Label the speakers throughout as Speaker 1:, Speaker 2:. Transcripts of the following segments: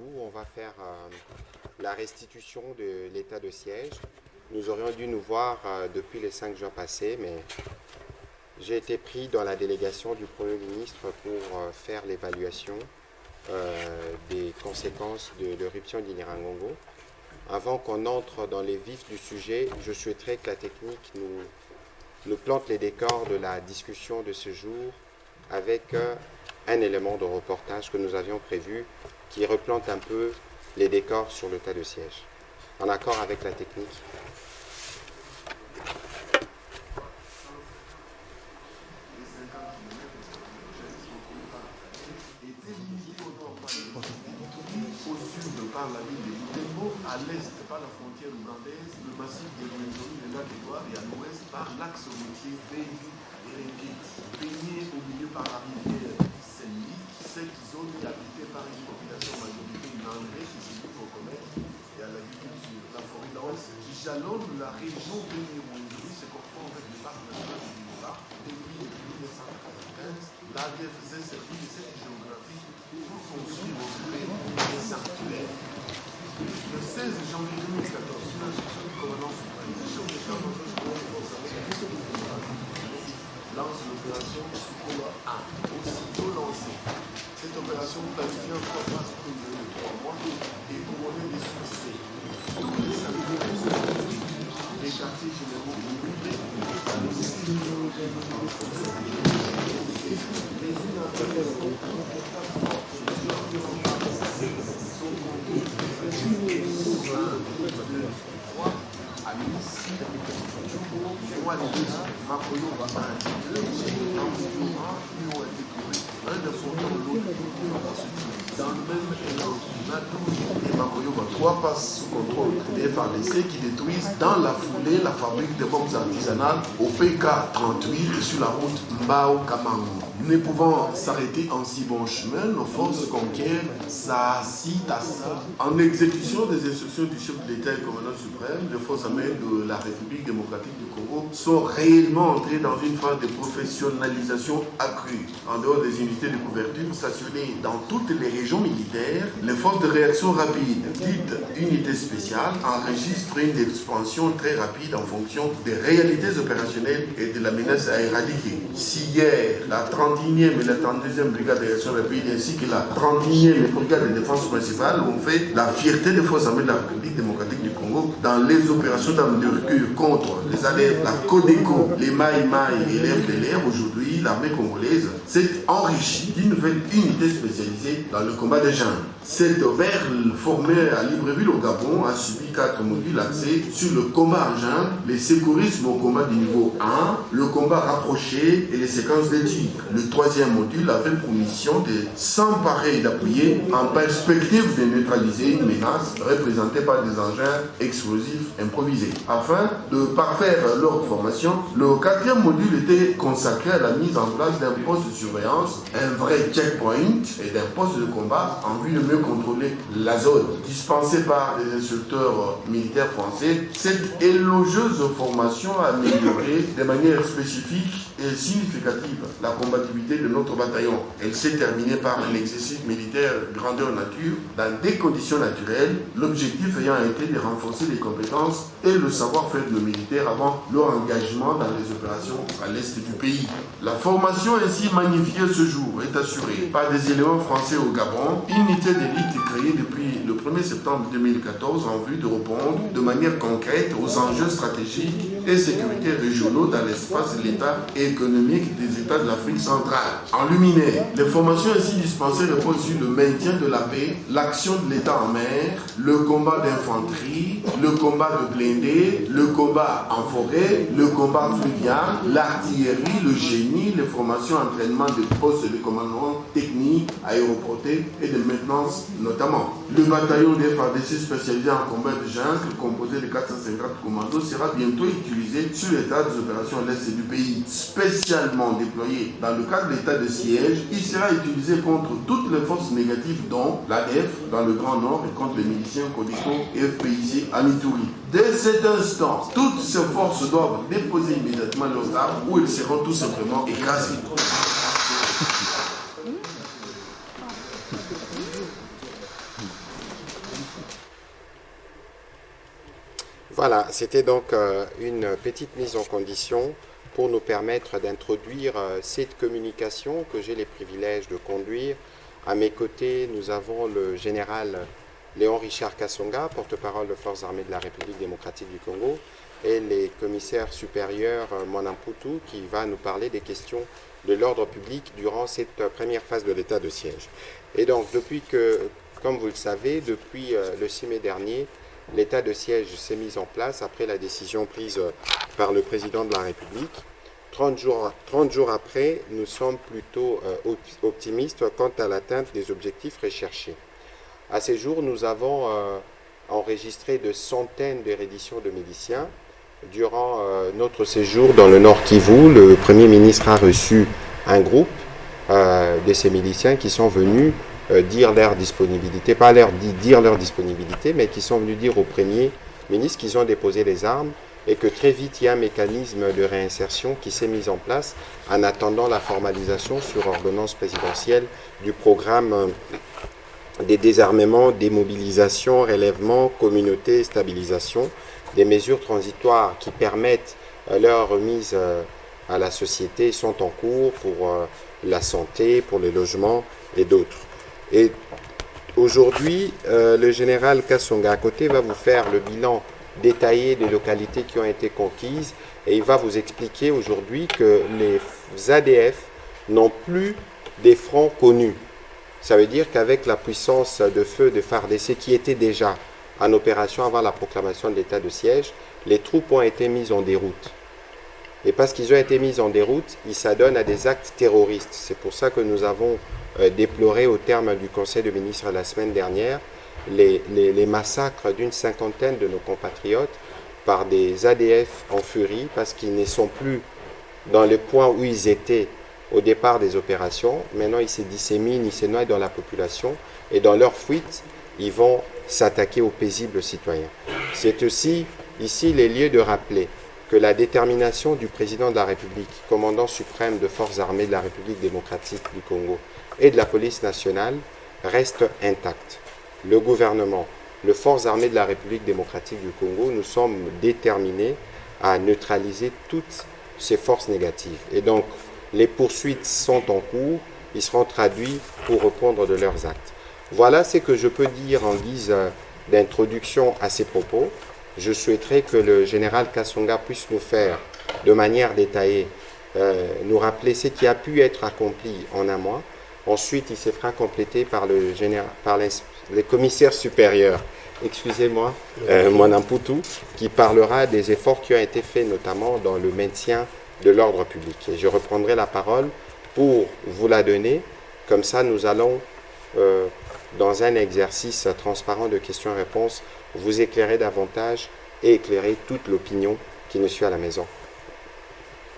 Speaker 1: vous. On va faire la restitution de l'état de siège. Nous aurions dû nous voir depuis le 5 juin passé, mais j'ai été pris dans la délégation du Premier ministre pour faire l'évaluation des conséquences de l'éruption d'Inirangongo. Avant qu'on entre dans les vifs du sujet, je souhaiterais que la technique nous plante les décors de la discussion de ce jour avec un élément de reportage que nous avions prévu qui replante un peu les décors sur le tas de siège. En accord avec la technique.
Speaker 2: Au sud par la ville de Butembo, à l'est par la frontière ougandaise, le massif de Rwenzori, le lac Édouard, et à l'ouest par l'axe routier Beni-Rengit. Baigné au milieu par la rivière Senli, cette zone est habitée par une population majoritaire irlandaise qui se livre au commerce et à l'agriculture. La forêt dense qui jalonne la région Beni-Rwenzori se confond avec le parc national du Mora. Depuis 1995, l'ADF faisait servir de cette géographie pour construire au gré des sanctuaires. Le 16 janvier 2014, sur l'instruction du commandant suprême, le chef d'état-major général des forces armées lance l'opération Sukola 1, aussitôt lancée. Cette opération planifiée en 3 phases pour une durée de 3 mois et couronnée des succès. Tous les sanctuaires sont construits, les quartiers généraux occupés, les unes après les autres. Dans le même élan, Natou et Makoyoba 3 passent sous contrôle des FARDC qui détruisent dans la foulée la fabrique de bombes artisanales au PK38 sur la route Mbao-Kamango. Ne pouvant s'arrêter en si bon chemin, nos forces conquièrent Saasi Tassa. En exécution des instructions du chef de l'État et commandant suprême, les forces armées de la République démocratique du Congo sont réellement entrées dans une phase de professionnalisation accrue. En dehors des unités de couverture stationnées dans toutes les régions militaires, les forces de réaction rapide, dites unités spéciales, enregistrent une expansion très rapide en fonction des réalités opérationnelles et de la menace à éradiquer. Si hier, la 31e et la 32e brigade de réaction rapide ainsi que la 31e brigade de défense principale ont fait la fierté des forces armées de la République démocratique du Congo dans les opérations d'armes de recul contre les ADF, la Codeco, les Maï et les FDLR. Aujourd'hui, l'armée congolaise s'est enrichie d'une nouvelle unité spécialisée dans le combat des jeunes. Cette perle formée à Libreville au Gabon a subi 4 modules axés sur le combat en jungle, les secourismes au combat du niveau 1, le combat rapproché et les séquences de tir. Le 3e module avait pour mission de s'emparer et d'appuyer en perspective de neutraliser une menace représentée par des engins explosifs improvisés. Afin de parfaire leur formation, le 4e module était consacré à la mise en place d'un poste de surveillance, un vrai checkpoint et d'un poste de combat en vue de mieux contrôler la zone. Dispensée par les instructeurs militaires français, cette élogieuse formation a amélioré de manière spécifique et significative la combativité de notre bataillon. Elle s'est terminée par un exercice militaire grandeur nature dans des conditions naturelles, l'objectif ayant été de renforcer les compétences et le savoir-faire de nos militaires avant leur engagement dans les opérations à l'est du pays. La formation ainsi magnifiée ce jour est assurée par des éléments français au Gabon, unité d'élite créée depuis le 1er septembre 2014 en vue de répondre de manière concrète aux enjeux stratégiques et sécuritaires régionaux dans l'espace de l'État et économique des États de l'Afrique centrale. En luminaire, les formations ainsi dispensées reposent sur le maintien de la paix, l'action de l'État en mer, le combat d'infanterie, le combat de blindés, le combat en forêt, le combat fluvial, l'artillerie, le génie, les formations entraînement de postes de commandement technique, aéroporté et de maintenance notamment. Le bataillon des FARDC spécialisé en combat de jungle, composé de 450 commandos, sera bientôt utilisé sur l'état des opérations à l'est du pays. Spécialement déployé dans le cadre de l'état de siège, il sera utilisé contre toutes les forces négatives dont l'ADF dans le Grand Nord et contre les miliciens Codeco et FPIC à Mituri. Dès cet instant, toutes ces forces doivent déposer immédiatement leurs armes ou elles seront tout simplement écrasées.
Speaker 1: Voilà, c'était donc une petite mise en condition pour nous permettre d'introduire cette communication que j'ai les privilèges de conduire. À mes côtés, nous avons le général Léon Richard Kasonga, porte-parole des Forces armées de la République démocratique du Congo, et les commissaires supérieurs Monamputu, qui va nous parler des questions de l'ordre public durant cette première phase de l'état de siège. Et donc, comme vous le savez, depuis le 6 mai dernier, l'état de siège s'est mis en place après la décision prise par le président de la République. 30 jours après, nous sommes plutôt optimistes quant à l'atteinte des objectifs recherchés. À ces jours, nous avons enregistré de centaines de redditions de miliciens. Durant notre séjour dans le Nord Kivu, le Premier ministre a reçu un groupe de ces miliciens qui sont venus dire leur disponibilité, pas dire leur disponibilité, mais qui sont venus dire au Premier ministre qu'ils ont déposé les armes et que très vite il y a un mécanisme de réinsertion qui s'est mis en place en attendant la formalisation sur ordonnance présidentielle du programme des désarmements, démobilisation, relèvement, communauté, stabilisation, des mesures transitoires qui permettent leur remise à la société sont en cours pour la santé, pour le logement et d'autres. Et aujourd'hui, le général Kasonga à côté va vous faire le bilan détaillé des localités qui ont été conquises et il va vous expliquer aujourd'hui que les ADF n'ont plus des fronts connus. Ça veut dire qu'avec la puissance de feu de FARDC qui était déjà en opération avant la proclamation de l'état de siège, les troupes ont été mises en déroute. Et parce qu'ils ont été mis en déroute, ils s'adonnent à des actes terroristes. C'est pour ça que nous avons déploré au terme du Conseil de ministres la semaine dernière les massacres d'une cinquantaine de nos compatriotes par des ADF en furie parce qu'ils ne sont plus dans le point où ils étaient au départ des opérations. Maintenant, ils se disséminent, ils se noient dans la population et dans leur fuite, ils vont s'attaquer aux paisibles citoyens. C'est aussi ici les lieux de rappeler que la détermination du président de la République, commandant suprême de forces armées de la République démocratique du Congo et de la police nationale reste intacte. Le gouvernement, les forces armées de la République démocratique du Congo, nous sommes déterminés à neutraliser toutes ces forces négatives. Et donc, les poursuites sont en cours, ils seront traduits pour répondre de leurs actes. Voilà ce que je peux dire en guise d'introduction à ces propos. Je souhaiterais que le général Kasonga puisse nous faire de manière détaillée, nous rappeler ce qui a pu être accompli en un mois. Ensuite, il se fera compléter par les commissaires supérieurs, excusez-moi, Monamputu, qui parlera des efforts qui ont été faits, notamment dans le maintien de l'ordre public. Et je reprendrai la parole pour vous la donner. Comme ça, nous allons, dans un exercice transparent de questions-réponses, vous éclairer davantage et éclairer toute l'opinion qui nous suit à la maison.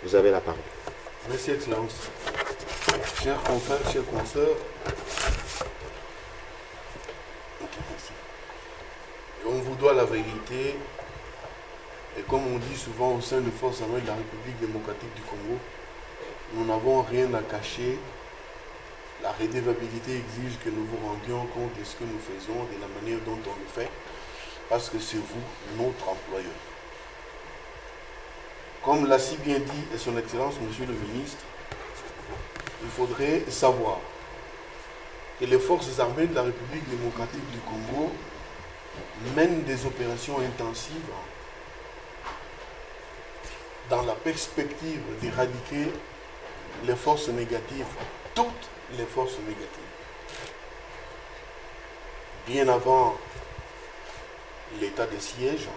Speaker 1: Vous avez la parole.
Speaker 2: Merci, Excellence. Chers confrères, chers consoeurs, on vous doit la vérité, et comme on dit souvent au sein des forces armées de la République démocratique du Congo, nous n'avons rien à cacher. La redevabilité exige que nous vous rendions compte de ce que nous faisons, de la manière dont on le fait, parce que c'est vous, notre employeur. Comme l'a si bien dit Son Excellence, Monsieur le Ministre, il faudrait savoir que les forces armées de la République démocratique du Congo mènent des opérations intensives dans la perspective d'éradiquer les forces négatives, toutes les forces négatives. Bien avant l'état de siège,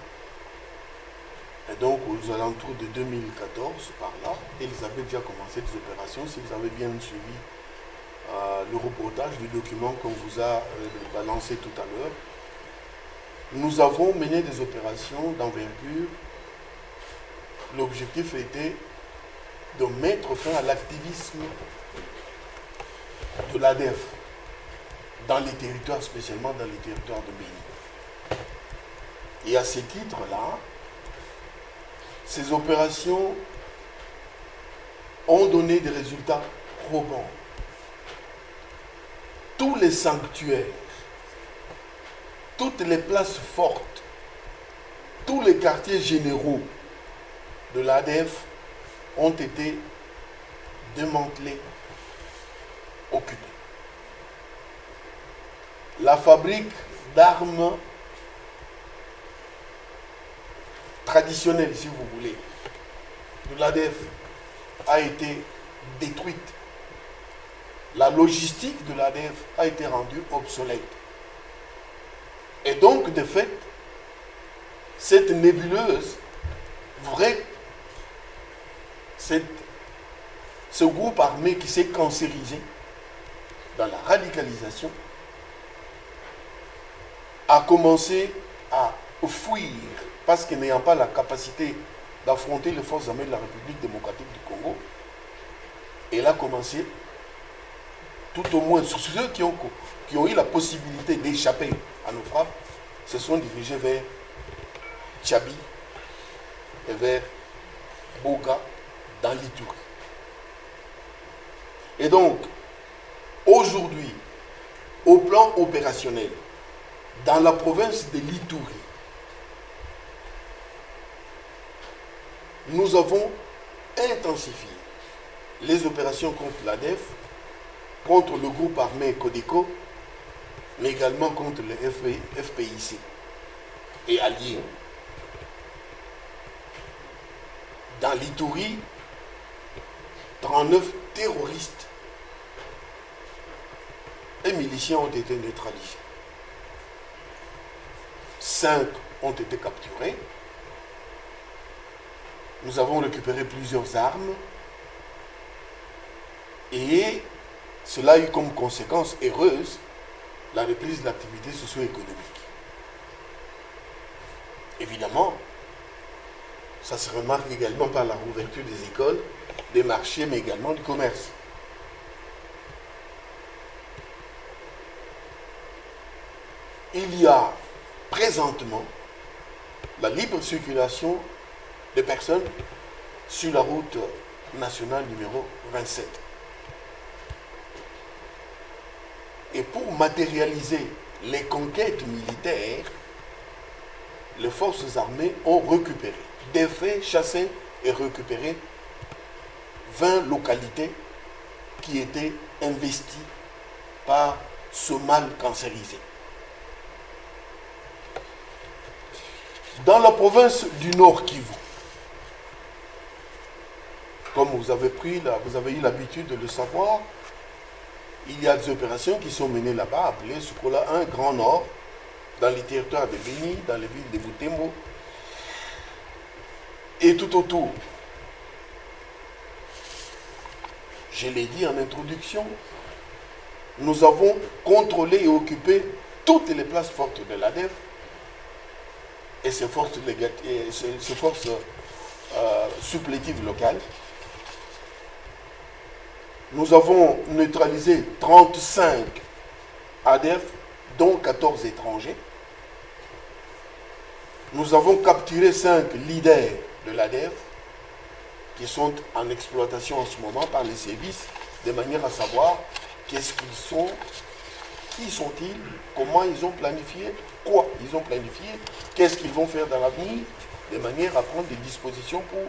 Speaker 2: et donc aux alentours de 2014, par là, ils avaient déjà commencé des opérations. Si vous avez bien suivi le reportage du document qu'on vous a balancé tout à l'heure, nous avons mené des opérations d'envergure. L'objectif était de mettre fin à l'activisme de l'ADF dans les territoires, spécialement dans les territoires de Béni. Et à ce titre-là, ces opérations ont donné des résultats probants. Tous les sanctuaires, toutes les places fortes tous les quartiers généraux de l'ADF ont été démantelés, occupés. La fabrique d'armes traditionnelles, si vous voulez, de l'ADF a été détruite. La logistique de l'ADF a été rendue obsolète. Et donc, de fait, cette nébuleuse, ce groupe armé qui s'est cancérisé dans la radicalisation, a commencé à fuir parce que n'ayant pas la capacité d'affronter les forces armées de la République démocratique du Congo, elle a commencé, tout au moins sur ceux qui ont eu la possibilité d'échapper à nos frappes, se sont dirigés vers Tchabi et vers Boga dans l'Ituri. Et donc, aujourd'hui, au plan opérationnel, dans la province de l'Ituri, nous avons intensifié les opérations contre l'ADF, contre le groupe armé Codeco, mais également contre le FPIC et alliés. Dans l'Ituri, 39 terroristes et miliciens ont été neutralisés. 5 ont été capturés. Nous avons récupéré plusieurs armes et cela a eu comme conséquence heureuse la reprise de l'activité socio-économique. Évidemment, ça se remarque également par la rouverture des écoles, des marchés, mais également du commerce. Il y a présentement la libre circulation des personnes sur la route nationale numéro 27. Et pour matérialiser les conquêtes militaires, les forces armées ont récupéré, défait, chassé et récupéré 20 localités qui étaient investies par ce mal cancérisé. Dans la province du Nord Kivu, comme vous avez eu l'habitude de le savoir, il y a des opérations qui sont menées là-bas, appelées Sukola 1, Grand Nord, dans les territoires de Béni, dans les villes de Butembo, et tout autour. Je l'ai dit en introduction, nous avons contrôlé et occupé toutes les places fortes de l'ADF et ses forces supplétives locales. Nous avons neutralisé 35 ADF, dont 14 étrangers. Nous avons capturé 5 leaders de l'ADF qui sont en exploitation en ce moment par les services, de manière à savoir qu'est-ce qu'ils sont, qui sont-ils, comment ils ont planifié, quoi ils ont planifié, qu'est-ce qu'ils vont faire dans l'avenir, de manière à prendre des dispositions pour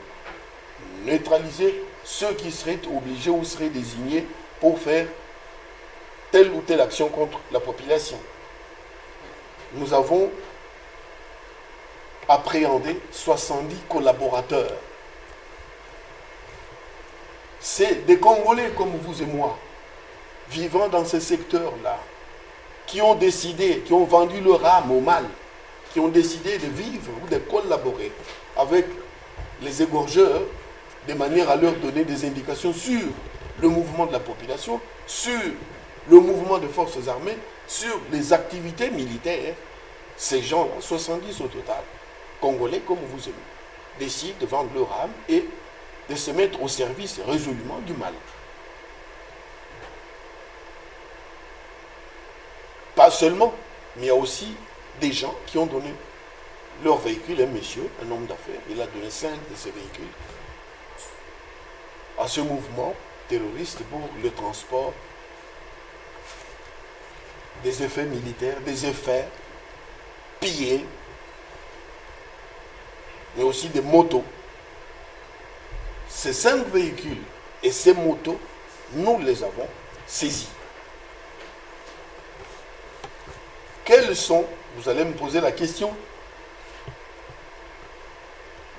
Speaker 2: neutraliser ceux qui seraient obligés ou seraient désignés pour faire telle ou telle action contre la population. Nous avons appréhendé 70 collaborateurs. C'est des Congolais comme vous et moi, vivant dans ces secteurs-là, qui ont décidé, qui ont vendu leur âme au mal, qui ont décidé de vivre ou de collaborer avec les égorgeurs, de manière à leur donner des indications sur le mouvement de la population, sur le mouvement des forces armées, sur les activités militaires. Ces gens-là, 70 au total, Congolais comme vous et nous, décident de vendre leur âme et de se mettre au service résolument du mal. Pas seulement, mais il y a aussi des gens qui ont donné leur véhicule, un monsieur, un homme d'affaires, il a donné 5 de ses véhicules à ce mouvement terroriste pour le transport des effets militaires, des effets pillés mais aussi des motos. Ces 5 véhicules et ces motos, nous les avons saisis. Quels sont, vous allez me poser la question,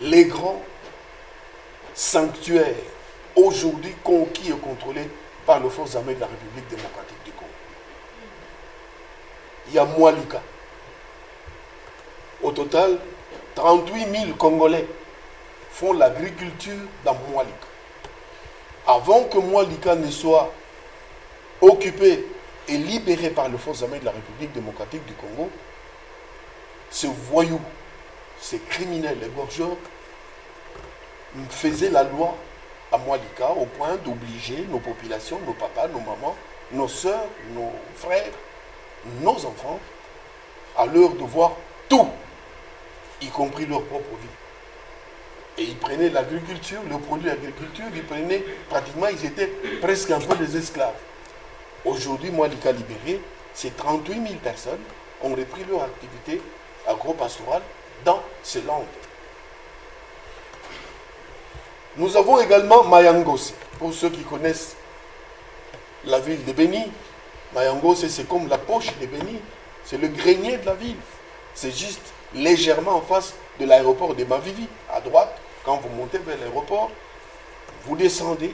Speaker 2: les grands sanctuaires aujourd'hui conquis et contrôlés par les forces armées de la République démocratique du Congo? Il y a Mwalika. Au total, 38 000 Congolais font l'agriculture dans Mwalika. Avant que Mwalika ne soit occupé et libéré par les forces armées de la République démocratique du Congo, ces voyous, ces criminels, les gorgeurs, faisaient la loi à Mwalika au point d'obliger nos populations, nos papas, nos mamans, nos soeurs, nos frères, nos enfants à leur devoir tout, y compris leur propre vie. Et ils prenaient l'agriculture, le produit de l'agriculture, ils prenaient pratiquement, ils étaient presque un peu des esclaves. Aujourd'hui, Mwalika libéré, ces 38 000 personnes ont repris leur activité agro-pastorale dans ces landes. Nous avons également Mayangose. Pour ceux qui connaissent la ville de Beni, Mayangose, c'est comme la poche de Beni. C'est le grenier de la ville. C'est juste légèrement en face de l'aéroport de Mavivi, à droite. Quand vous montez vers l'aéroport, vous descendez,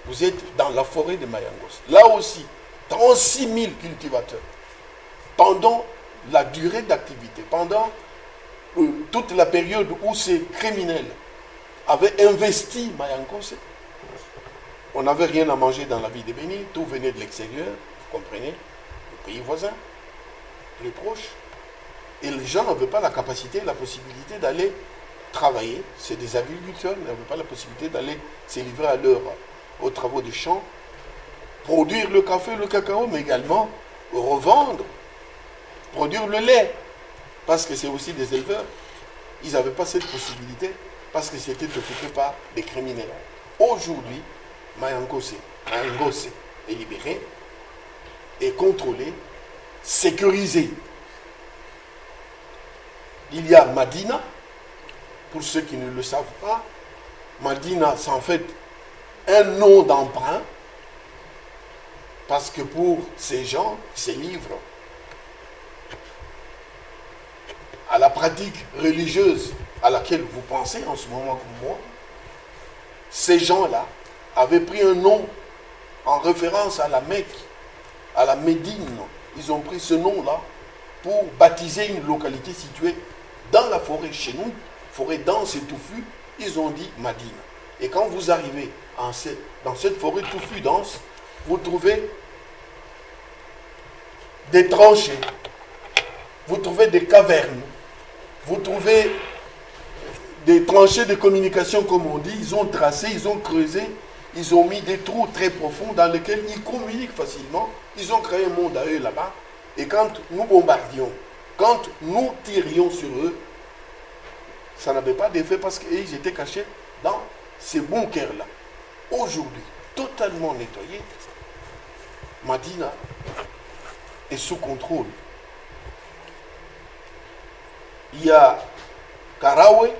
Speaker 2: vous êtes dans la forêt de Mayangose. Là aussi, 36 000 cultivateurs. Pendant la durée d'activité, pendant toute la période où ces criminels avaient investi Mayangose, on n'avait rien à manger dans la ville de Beni, tout venait de l'extérieur, vous comprenez, le pays voisin, plus proche. Et les gens n'avaient pas la capacité, la possibilité d'aller travailler. C'est des agriculteurs, ils n'avaient pas la possibilité d'aller se livrer aux travaux des champs, produire le café, le cacao, mais également revendre, produire le lait, parce que c'est aussi des éleveurs. Ils n'avaient pas cette possibilité, parce que c'était occupé par des criminels. Aujourd'hui, Mayangose est libéré, est contrôlé, sécurisé. Il y a Madina, pour ceux qui ne le savent pas. Madina, c'est en fait un nom d'emprunt, parce que pour ces gens qui se livrent à la pratique religieuse à laquelle vous pensez en ce moment comme moi, ces gens-là avaient pris un nom en référence à la Mecque, à la Médine. Ils ont pris ce nom-là pour baptiser une localité située dans la forêt chez nous, forêt dense et touffue. Ils ont dit Madina. Et quand vous arrivez dans cette forêt touffue dense, vous trouvez des tranchées, vous trouvez des cavernes, vous trouvez des tranchées de communication, comme on dit. Ils ont tracé, ils ont creusé, ils ont mis des trous très profonds dans lesquels ils communiquent facilement. Ils ont créé un monde à eux là-bas. Et quand nous bombardions, quand nous tirions sur eux, ça n'avait pas d'effet parce qu'ils étaient cachés dans ces bunkers-là. Aujourd'hui, totalement nettoyé, Madina est sous contrôle. Il y a Karawe,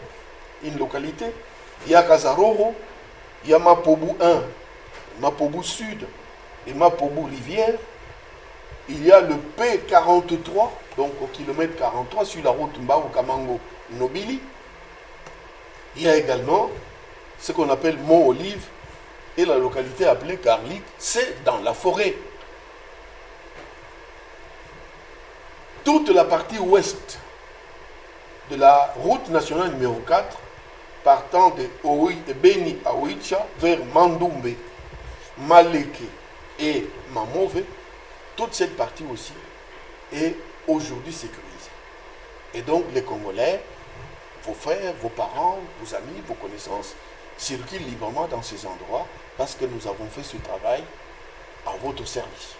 Speaker 2: une localité, il y a Kazaroro, il y a Mapobu 1, Mapobu Sud et Mapobu Rivière. Il y a le P43, donc au kilomètre 43 sur la route Mbao-Kamango-Nobili. Il y a également ce qu'on appelle Mont-Olive et la localité appelée Garlic, c'est dans la forêt. Toute la partie ouest de la route nationale numéro 4, partant de Beni à Oicha vers Mandoumbe, Maleke et Mamove, toute cette partie aussi est aujourd'hui sécurisée. Et donc les Congolais, vos frères, vos parents, vos amis, vos connaissances, circulent librement dans ces endroits parce que nous avons fait ce travail à votre service.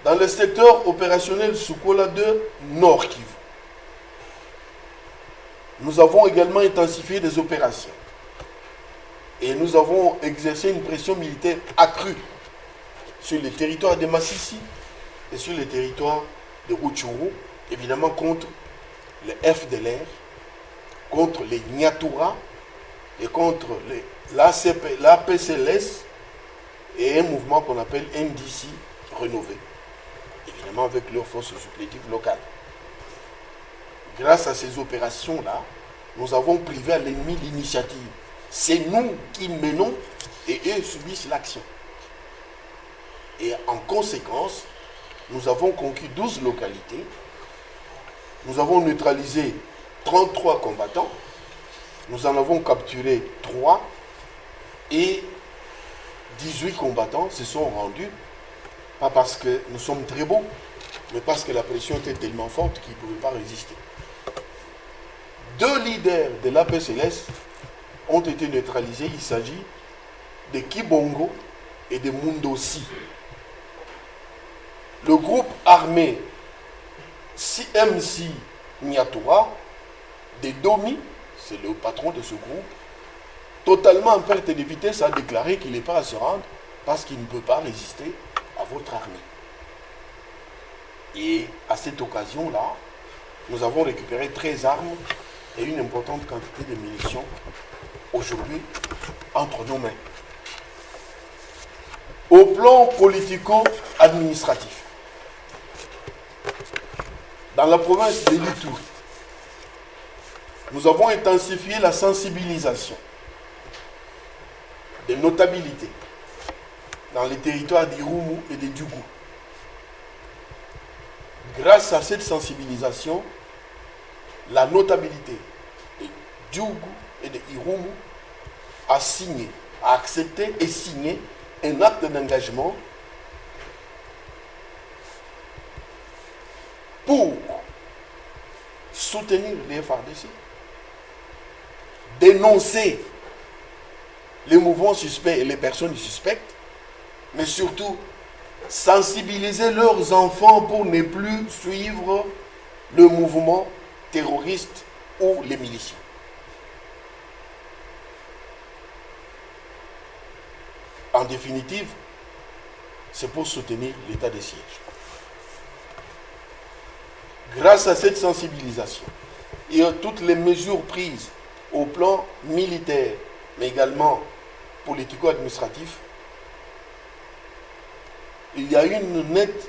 Speaker 2: Dans le secteur opérationnel Sukola 2, Nord Kivu, nous avons également intensifié des opérations et nous avons exercé une pression militaire accrue sur les territoires de Massissi et sur les territoires de Rutshuru, évidemment contre le FDLR contre les Nyatura et contre l'APCLS et un mouvement qu'on appelle NDC Renové, évidemment avec leurs forces supplétives locales. Grâce à ces opérations-là, nous avons privé à l'ennemi l'initiative. C'est nous qui menons et eux subissent l'action. Et en conséquence, nous avons conquis 12 localités, nous avons neutralisé 33 combattants, nous en avons capturé 3 et 18 combattants se sont rendus, pas parce que nous sommes très beaux, mais parce que la pression était tellement forte qu'ils ne pouvaient pas résister. 2 leaders de l'APCLS ont été neutralisés. Il s'agit de Kibongo et de Mundosi. Le groupe armé CMC Nyatura de Domi, c'est le patron de ce groupe, totalement en perte de vitesse, a déclaré qu'il n'est pas à se rendre parce qu'il ne peut pas résister à votre armée. Et à cette occasion-là, nous avons récupéré 13 armes et une importante quantité de munitions aujourd'hui entre nos mains. Au plan politico-administratif, dans la province de l'Ituri, nous avons intensifié la sensibilisation des notabilités dans les territoires d'Irumu et de Djougou. Grâce à cette sensibilisation, la notabilité de Djougou et de Irumu a accepté et signé un acte d'engagement pour soutenir les FARDC, dénoncer les mouvements suspects et les personnes suspectes, mais surtout sensibiliser leurs enfants pour ne plus suivre le mouvement terroriste ou les miliciens. En définitive, c'est pour soutenir l'état de siège. Grâce à cette sensibilisation et à toutes les mesures prises au plan militaire, mais également politico-administratif, il y a une nette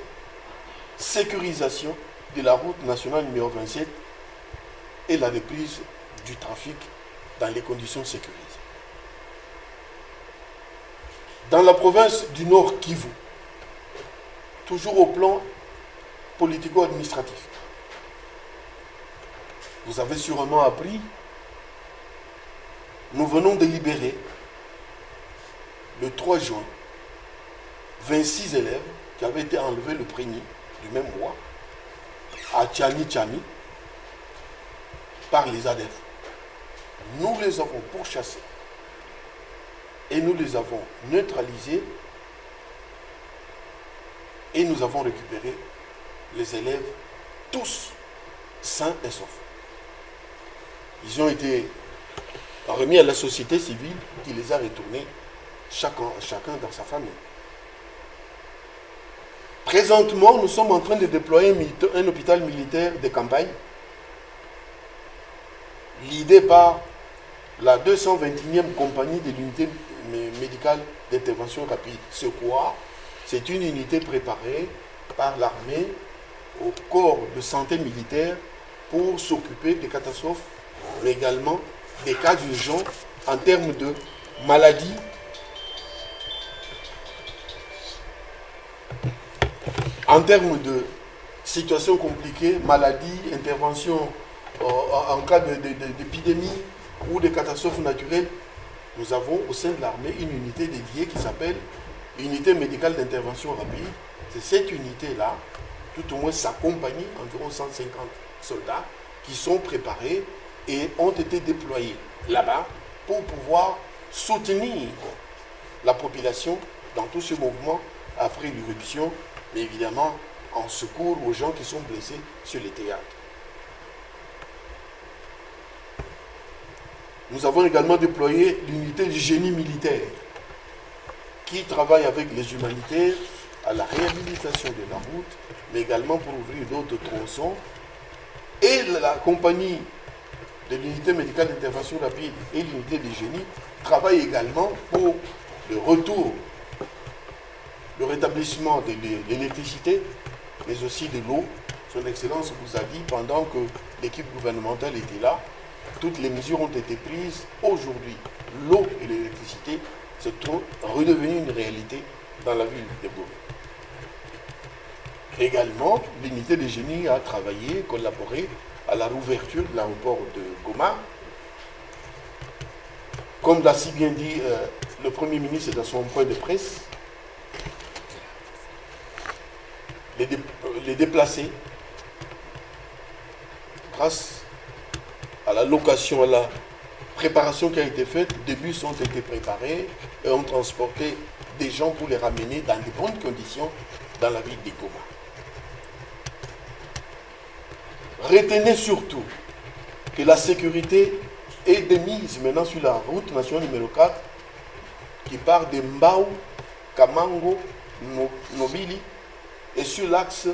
Speaker 2: sécurisation de la route nationale numéro 27 et la reprise du trafic dans les conditions sécurisées. Dans la province du Nord Kivu, toujours au plan politico-administratif, vous avez sûrement appris, nous venons de libérer le 3 juin 26 élèves qui avaient été enlevés le 1er du même mois à Tchani par les ADF. Nous les avons pourchassés et nous les avons neutralisés et nous avons récupéré les élèves tous sains et saufs. Ils ont été remis à la société civile qui les a retournés chacun dans sa famille. Présentement, nous sommes en train de déployer un hôpital militaire de campagne, l'idée par la 221e compagnie de l'unité médicale d'intervention rapide. C'est quoi? C'est une unité préparée par l'armée au corps de santé militaire pour s'occuper des catastrophes, mais également des cas d'urgence en termes de maladies, en termes de situations compliquées, maladies, interventions en cas d'épidémie ou de catastrophes naturelles. Nous avons au sein de l'armée une unité dédiée qui s'appelle Unité médicale d'intervention rapide. C'est cette unité-là, tout au moins sa compagnie, environ 150 soldats, qui sont préparés et ont été déployés là-bas pour pouvoir soutenir la population dans tout ce mouvement après l'irruption, mais évidemment en secours aux gens qui sont blessés sur les théâtres. Nous avons également déployé l'unité du génie militaire qui travaille avec les humanitaires à la réhabilitation de la route, mais également pour ouvrir d'autres tronçons. Et la compagnie de l'unité médicale d'intervention rapide et l'unité de génie travaillent également pour le retour, le rétablissement de l'électricité, mais aussi de l'eau. Son Excellence vous a dit, pendant que l'équipe gouvernementale était là, toutes les mesures ont été prises. Aujourd'hui, l'eau et l'électricité sont redevenues une réalité dans la ville de Goma. Également, l'unité de génie a travaillé, collaboré à la rouverture de l'aéroport de Goma. Comme l'a si bien dit le Premier ministre dans son point de presse, les déplacés, grâce à la location, à la préparation qui a été faite, des bus ont été préparés et ont transporté des gens pour les ramener dans de bonnes conditions dans la ville de Goma. Retenez surtout que la sécurité est de mise maintenant sur la route nationale numéro 4 qui part de Mbao, Kamango, Nobili et sur l'axe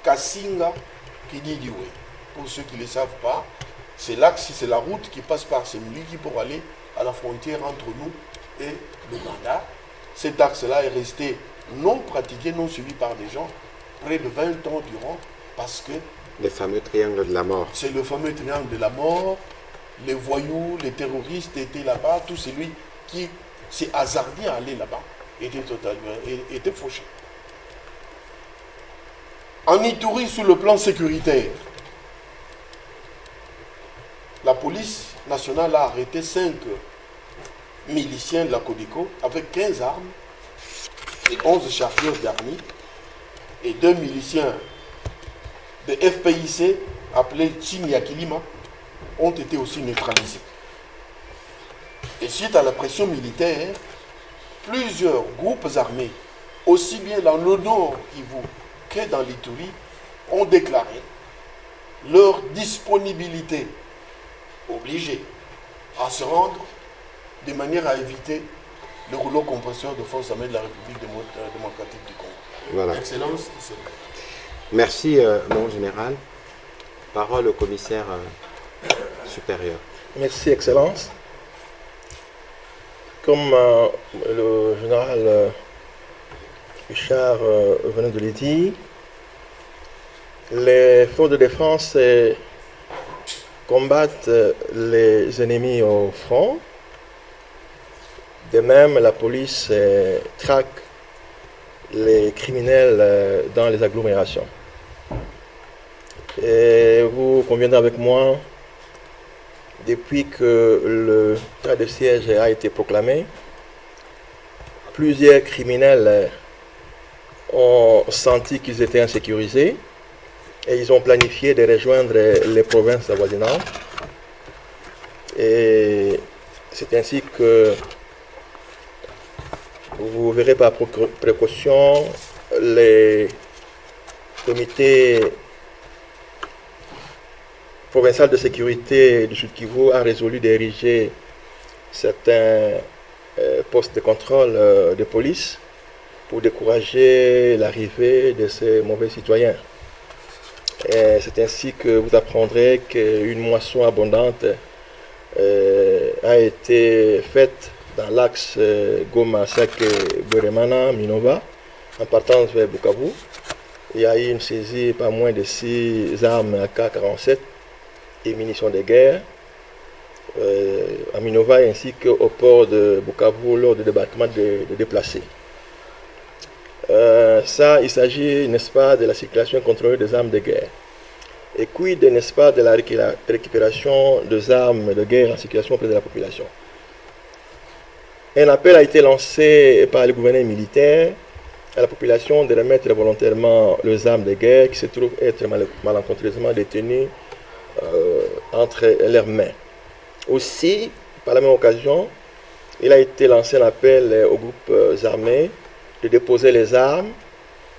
Speaker 2: Kassinga-Kididiwe. Pour ceux qui ne le savent pas, c'est l'axe, c'est la route qui passe par Semliki pour aller à la frontière entre nous et l'Ouganda. Cet axe-là est resté non pratiqué, non suivi par des gens près de 20 ans durant parce que
Speaker 1: le fameux triangle de la mort.
Speaker 2: C'est le fameux triangle de la mort. Les voyous, les terroristes étaient là-bas. Tout celui qui s'est hasardé à aller là-bas était fauché. En Ituri, sur le plan sécuritaire, la police nationale a arrêté 5 miliciens de la Codeco avec 15 armes et 11 chargeurs d'armes et 2 miliciens de FPIC appelés Chimiakilima ont été aussi neutralisés. Et suite à la pression militaire, plusieurs groupes armés, aussi bien dans le nord Kivu que dans l'Ituri, ont déclaré leur disponibilité obligée à se rendre de manière à éviter le rouleau compresseur de forces armées de la République démocratique du Congo.
Speaker 1: Voilà.
Speaker 2: Excellence, c'est bon.
Speaker 1: Merci, mon général. Parole au commissaire supérieur.
Speaker 3: Merci, Excellence. Comme le général Richard venait de le dire, les forces de défense combattent les ennemis au front. De même, la police traque les criminels dans les agglomérations. Et vous conviendrez avec moi, depuis que le état de siège a été proclamé, plusieurs criminels ont senti qu'ils étaient insécurisés et ils ont planifié de rejoindre les provinces avoisinantes. Et c'est ainsi que vous verrez par précaution les comités provincial de sécurité du Sud Kivu a résolu d'ériger certains postes de contrôle de police pour décourager l'arrivée de ces mauvais citoyens. C'est ainsi que vous apprendrez qu'une moisson abondante a été faite dans l'axe Goma-Sake-Bweremana-Minova en partant vers Bukavu. Il y a eu une saisie par moins de 6 armes AK-47 et munitions de guerre à Minova ainsi qu'au port de Bukavu lors du débarquement de déplacés. Ça, il s'agit, n'est-ce pas, de la circulation contrôlée des armes de guerre. Et quid, n'est-ce pas, de la récupération des armes de guerre en circulation auprès de la population. Un appel a été lancé par le gouvernement militaire à la population de remettre volontairement les armes de guerre qui se trouvent être malencontreusement détenues entre leurs mains. Aussi, par la même occasion, il a été lancé un appel aux groupes armés de déposer les armes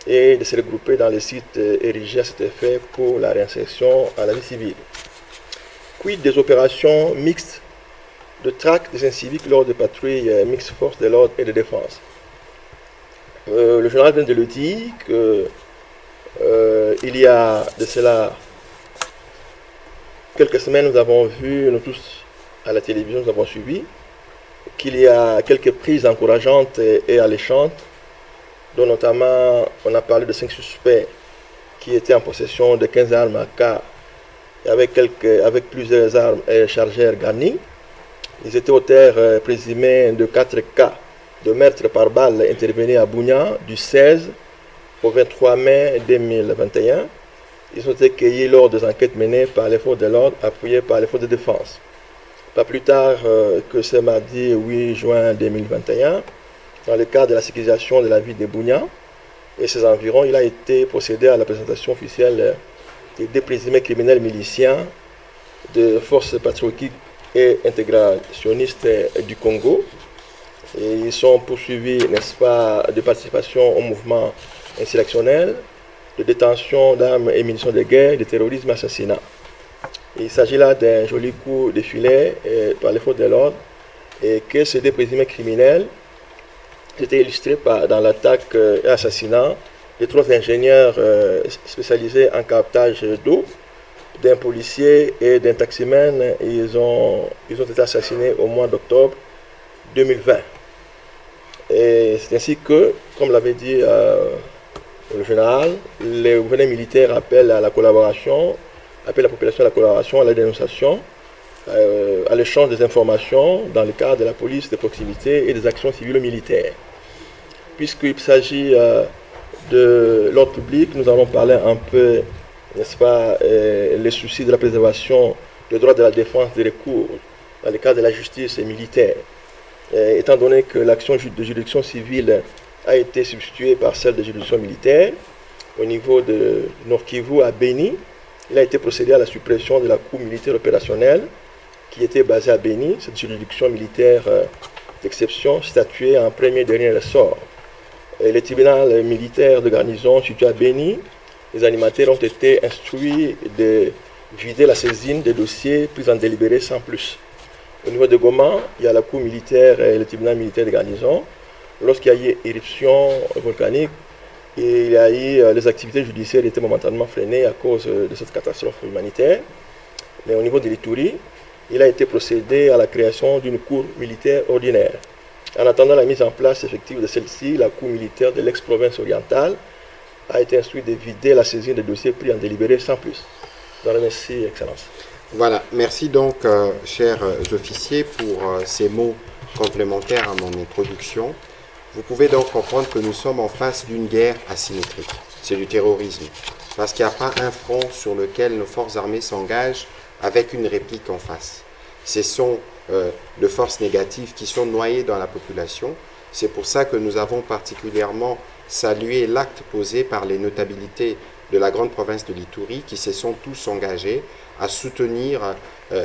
Speaker 3: et de se regrouper dans les sites érigés à cet effet pour la réinsertion à la vie civile. Quid des opérations mixtes de traque des inciviques lors de patrouilles mixtes forces de l'ordre et de défense. Le général vient de le dire qu'il y a de cela quelques semaines, nous avons vu, nous tous à la télévision, nous avons suivi, qu'il y a quelques prises encourageantes et alléchantes, dont notamment on a parlé de 5 suspects qui étaient en possession de 15 armes AK avec plusieurs armes et chargeurs garnis. Ils étaient auteurs présumés de 4 cas de meurtre par balle intervenus à Bunia du 16 au 23 mai 2021. Ils ont été cueillis lors des enquêtes menées par les forces de l'ordre, appuyées par les forces de défense. Pas plus tard que ce mardi 8 juin 2021, dans le cadre de la sécurisation de la ville de Bunia et ses environs, il a été procédé à la présentation officielle des 2 présumés criminels miliciens de forces patriotiques et intégrationnistes du Congo. Et ils sont poursuivis, n'est-ce pas, de participation au mouvement insurrectionnel, de détention d'armes et munitions de guerre, de terrorisme et assassinat. Il s'agit là d'un joli coup de filet par les forces de l'ordre et que ces 2 présumés criminels étaient illustrés dans l'attaque et assassinat de 3 ingénieurs spécialisés en captage d'eau, d'un policier et d'un taximène. Ils ont été assassinés au mois d'octobre 2020. Et c'est ainsi que, comme l'avait dit le général, le gouvernement militaire appelle à la collaboration, appelle la population à la collaboration, à la dénonciation, à l'échange des informations dans le cadre de la police de proximité et des actions civilo-militaires. Puisqu'il s'agit de l'ordre public, nous allons parler un peu, n'est-ce pas, les soucis de la préservation des droits de la défense des recours dans le cadre de la justice militaire. Étant donné que l'action de juridiction civile a été substituée par celle de juridiction militaire, au niveau de Nord Kivu à Béni, il a été procédé à la suppression de la cour militaire opérationnelle qui était basée à Béni, cette juridiction militaire d'exception statuée en premier dernier ressort. Et le tribunal militaire de garnison situé à Béni, les animateurs ont été instruits de vider la saisine des dossiers pris en délibéré sans plus. Au niveau de Goma, il y a la cour militaire et le tribunal militaire de garnison. Lorsqu'il y a eu éruption volcanique, il y a eu, les activités judiciaires étaient momentanément freinées à cause de cette catastrophe humanitaire. Mais au niveau de l'Ituri, il a été procédé à la création d'une cour militaire ordinaire. En attendant la mise en place effective de celle-ci, la cour militaire de l'ex-province orientale a été instruite de vider la saisine des dossiers pris en délibéré sans plus. Je vous remercie, Excellence.
Speaker 1: Voilà, merci donc, chers officiers, pour ces mots complémentaires à mon introduction. Vous pouvez donc comprendre que nous sommes en face d'une guerre asymétrique. C'est du terrorisme. Parce qu'il n'y a pas un front sur lequel nos forces armées s'engagent avec une réplique en face. Ce sont de forces négatives qui sont noyées dans la population. C'est pour ça que nous avons particulièrement salué l'acte posé par les notabilités de la grande province de l'Ituri qui se sont tous engagés à soutenir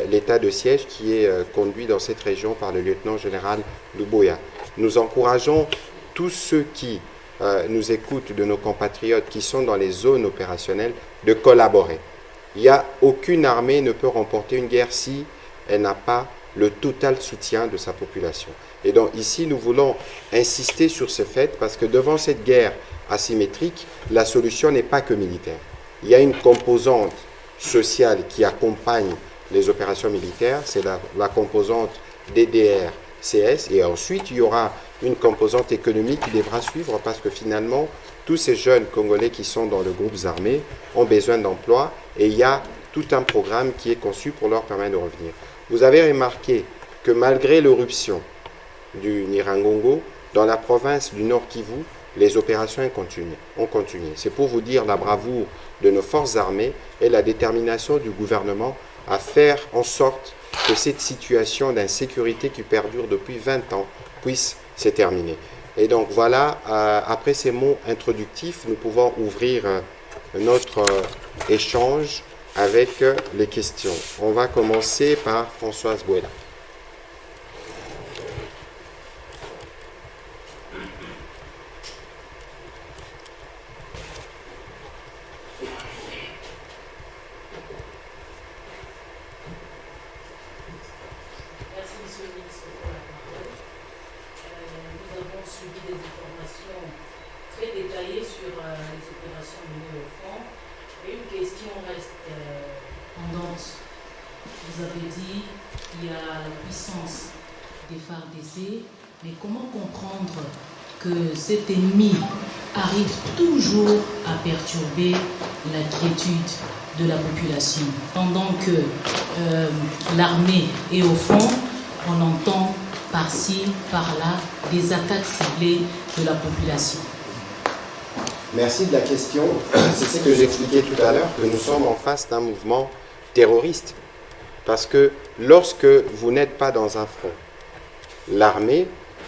Speaker 1: l'état de siège qui est conduit dans cette région par le lieutenant-général Douboya. Nous encourageons tous ceux qui nous écoutent, de nos compatriotes qui sont dans les zones opérationnelles, de collaborer. Il n'y a aucune armée ne peut remporter une guerre si elle n'a pas le total soutien de sa population. Et donc ici, nous voulons insister sur ce fait parce que devant cette guerre asymétrique, la solution n'est pas que militaire. Il y a une composante sociale qui accompagne les opérations militaires, c'est la composante DDR-CS, et ensuite il y aura une composante économique qui devra suivre parce que finalement, tous ces jeunes Congolais qui sont dans les groupes armés ont besoin d'emploi et il y a tout un programme qui est conçu pour leur permettre de revenir. Vous avez remarqué que malgré l'éruption du Nyiragongo, dans la province du Nord Kivu, les opérations ont continué. C'est pour vous dire la bravoure de nos forces armées et la détermination du gouvernement à faire en sorte que cette situation d'insécurité qui perdure depuis 20 ans puisse se terminer. Et donc voilà, après ces mots introductifs, nous pouvons ouvrir notre échange avec les questions. On va commencer par Françoise Bouela.
Speaker 4: vous avez dit qu'il y a la puissance des FARDC, mais comment comprendre que cet ennemi arrive toujours à perturber la quiétude de la population? Pendant que l'armée est au front, on entend par-ci, par-là, des attaques ciblées de la population.
Speaker 1: Merci de la question. C'est ce que j'expliquais tout à l'heure, que nous sommes en face d'un mouvement terroriste. Parce que lorsque vous n'êtes pas dans un front, l'armée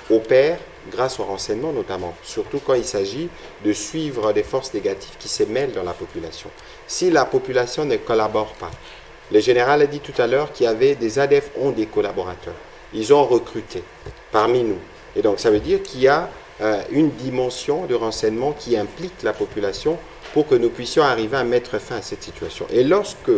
Speaker 1: opère grâce au renseignement notamment, surtout quand il s'agit de suivre des forces négatives qui se mêlent dans la population. Si la population ne collabore pas, le général a dit tout à l'heure qu'il y avait des ADF ont des collaborateurs. Ils ont recruté parmi nous. Et donc ça veut dire qu'il y a une dimension de renseignement qui implique la population pour que nous puissions arriver à mettre fin à cette situation. Et lorsque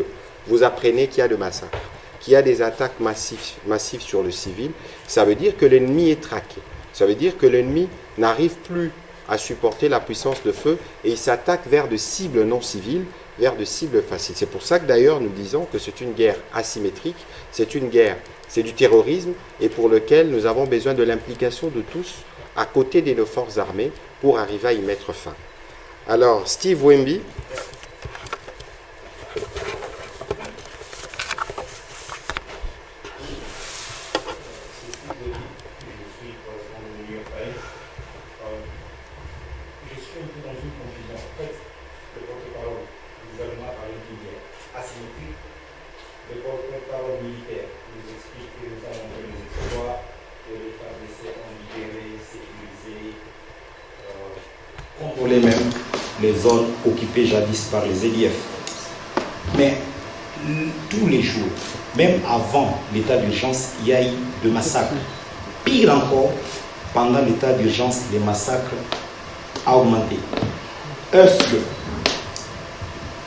Speaker 1: vous apprenez qu'il y a des massacres, qu'il y a des attaques massives sur le civil, ça veut dire que l'ennemi est traqué. Ça veut dire que l'ennemi n'arrive plus à supporter la puissance de feu et il s'attaque vers de cibles non civiles, vers de cibles faciles. C'est pour ça que d'ailleurs nous disons que c'est une guerre asymétrique, c'est une guerre, c'est du terrorisme et pour lequel nous avons besoin de l'implication de tous à côté de nos forces armées pour arriver à y mettre fin. Alors, Steve Wemby.
Speaker 5: Les zones occupées jadis par les EDF. Mais tous les jours, même avant l'état d'urgence, il y a eu des massacres. Pire encore, pendant l'état d'urgence, les massacres ont augmenté.